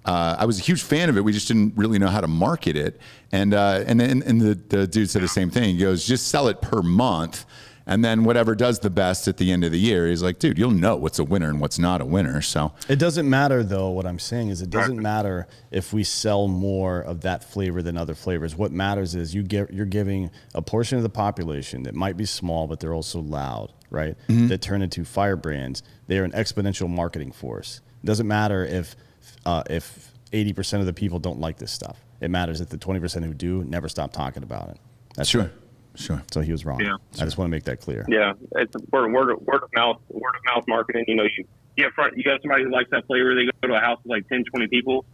I was a huge fan of it. We just didn't really know how to market it. And the dude said the same thing. He goes, just sell it per month. And then whatever does the best at the end of the year, he's like, dude, you'll know what's a winner and what's not a winner. So it doesn't matter, though. What I'm saying is it doesn't matter if we sell more of that flavor than other flavors. What matters is you're giving a portion of the population that might be small, but they're also loud, right? That turn into firebrands. They are an exponential marketing force. It doesn't matter if 80% of the people don't like this stuff. It matters if the 20% who do never stop talking about it. That's sure. Right. Sure. So he was wrong. Yeah. I just want to make that clear. Yeah, it's word of mouth marketing. You know, you have somebody who likes that flavor. They go to a house with like 10, 20 people.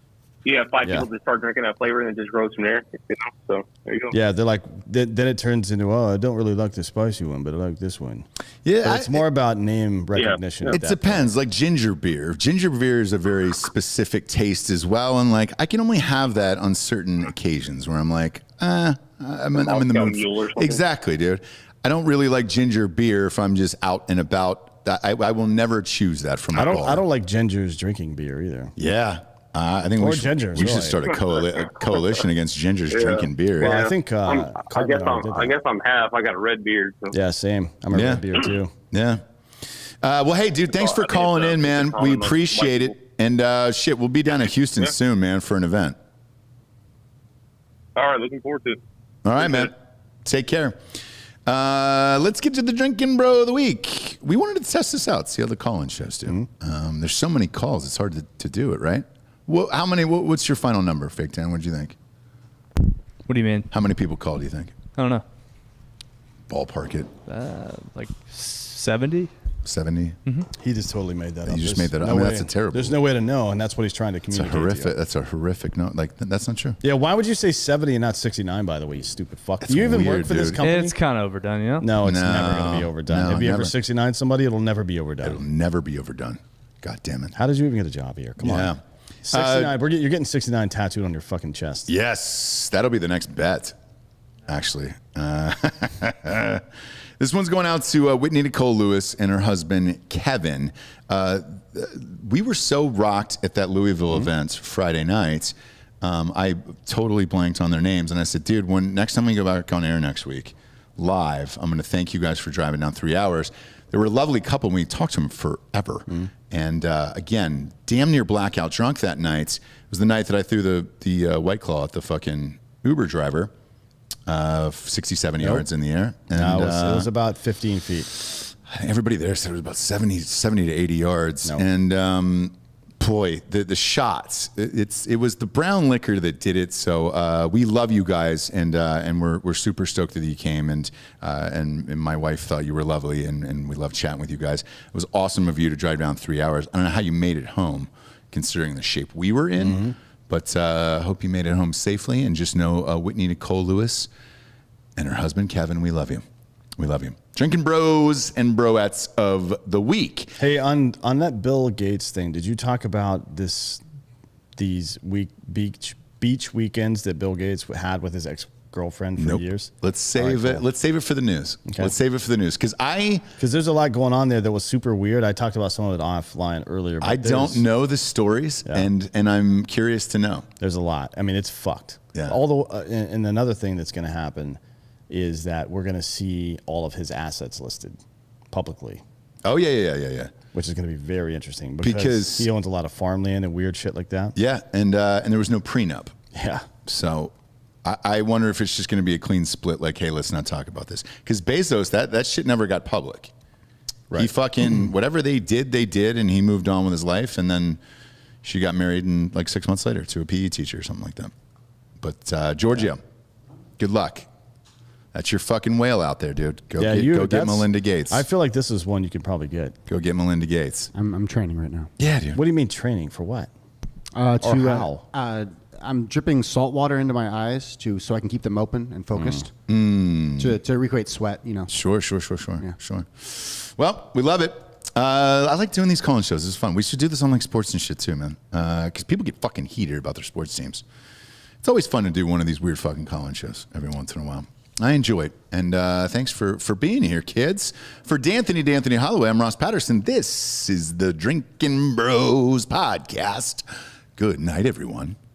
You have 5 people that start drinking that flavor, and it just grows from there. You know, so there you go. Yeah, they're like, then it turns into, I don't really like the spicy one, but I like this one. Yeah, but it's more about name recognition. It depends. Like ginger beer. Ginger beer is a very specific taste as well, and like I can only have that on certain occasions where I'm like, I'm in the mood. Exactly, dude. I don't really like ginger beer if I'm just out and about. I will never choose that from. I don't like gingers drinking beer either. Yeah. I think we should start a coalition against gingers drinking beer. Well, I think I guess I'm half. I got a red beard. So. Yeah, same. I'm a red beard too. Yeah. Well, hey, dude, thanks for calling in, man. We appreciate it. And we'll be down in Houston soon, man, for an event. All right, looking forward to it. All right, man. Take care. Let's get to the Drinkin' Bro of the week. We wanted to test this out, see how the call-in shows do. There's so many calls, it's hard to do it, right? How many? What's your final number, Fake Dan? What do you think? What do you mean? How many people called, do you think? I don't know. Ballpark it. Like 70? 70? Mm-hmm. He just totally made that up. You just made that up. I mean, that's a terrible. There's no way to know, and that's what he's trying to communicate. That's a horrific note. Like, that's not true. Yeah, why would you say 70 and not 69, by the way, you stupid fuck? Do you even work for this company? It's kind of overdone, you know? No, it's never going to be overdone. If you ever 69 somebody, it'll never be overdone. It'll never be overdone. God damn it. How did you even get a job here? Come on. 69. You're getting 69 tattooed on your fucking chest. Yes. That'll be the next bet, actually. This one's going out to Whitney Nicole Lewis and her husband, Kevin. We were so rocked at that Louisville event Friday night. I totally blanked on their names. And I said, dude, next time we go back on air next week, live, I'm going to thank you guys for driving down 3 hours. They were a lovely couple. We talked to them forever. And again, damn near blackout drunk that night. It was the night that I threw the White Claw at the fucking Uber driver. 67 yards in the air. And, no, it was about 15 feet. Everybody there said it was about 70 to 80 yards. No. And boy, the shots, it was the brown liquor that did it. So we love you guys, and we're super stoked that you came, and my wife thought you were lovely, and we love chatting with you guys. It was awesome of you to drive down 3 hours. I don't know how you made it home, considering the shape we were in. But I hope you made it home safely. And just know Whitney Nicole Lewis and her husband, Kevin, we love you. We love you. Drinkin' Bros and Broettes of the week. Hey, on that Bill Gates thing, did you talk about these beach weekends that Bill Gates had with his ex-girlfriend for years? Let's save it. Let's save it for the news. Okay. Let's save it for the news because there's a lot going on there that was super weird. I talked about some of it offline earlier. But I don't know the stories, and I'm curious to know. There's a lot. I mean, it's fucked. Yeah. And another thing that's going to happen is that we're going to see all of his assets listed publicly. Oh yeah. Which is going to be very interesting because he owns a lot of farmland and weird shit like that. Yeah, and there was no prenup. Yeah. So I wonder if it's just going to be a clean split. Like, hey, let's not talk about this because Bezos, that shit never got public. Right. He fucking whatever they did, and he moved on with his life, and then she got married and like 6 months later to a PE teacher or something like that. But Giorgio. Good luck. That's your fucking whale out there, dude. Go get Melinda Gates. I feel like this is one you can probably get. Go get Melinda Gates. I'm training right now. Yeah, dude. What do you mean training? For what? Or how? I'm dripping salt water into my eyes so I can keep them open and focused to recreate sweat. Sure. Sure. Well, we love it. I like doing these call-in shows. It's fun. We should do this on like sports and shit too, man. Because people get fucking heated about their sports teams. It's always fun to do one of these weird fucking call-in shows every once in a while. I enjoy it. And thanks for being here, kids. For D'Anthony Hollaway, I'm Ross Patterson. This is the Drinkin Bros podcast. Good night, everyone.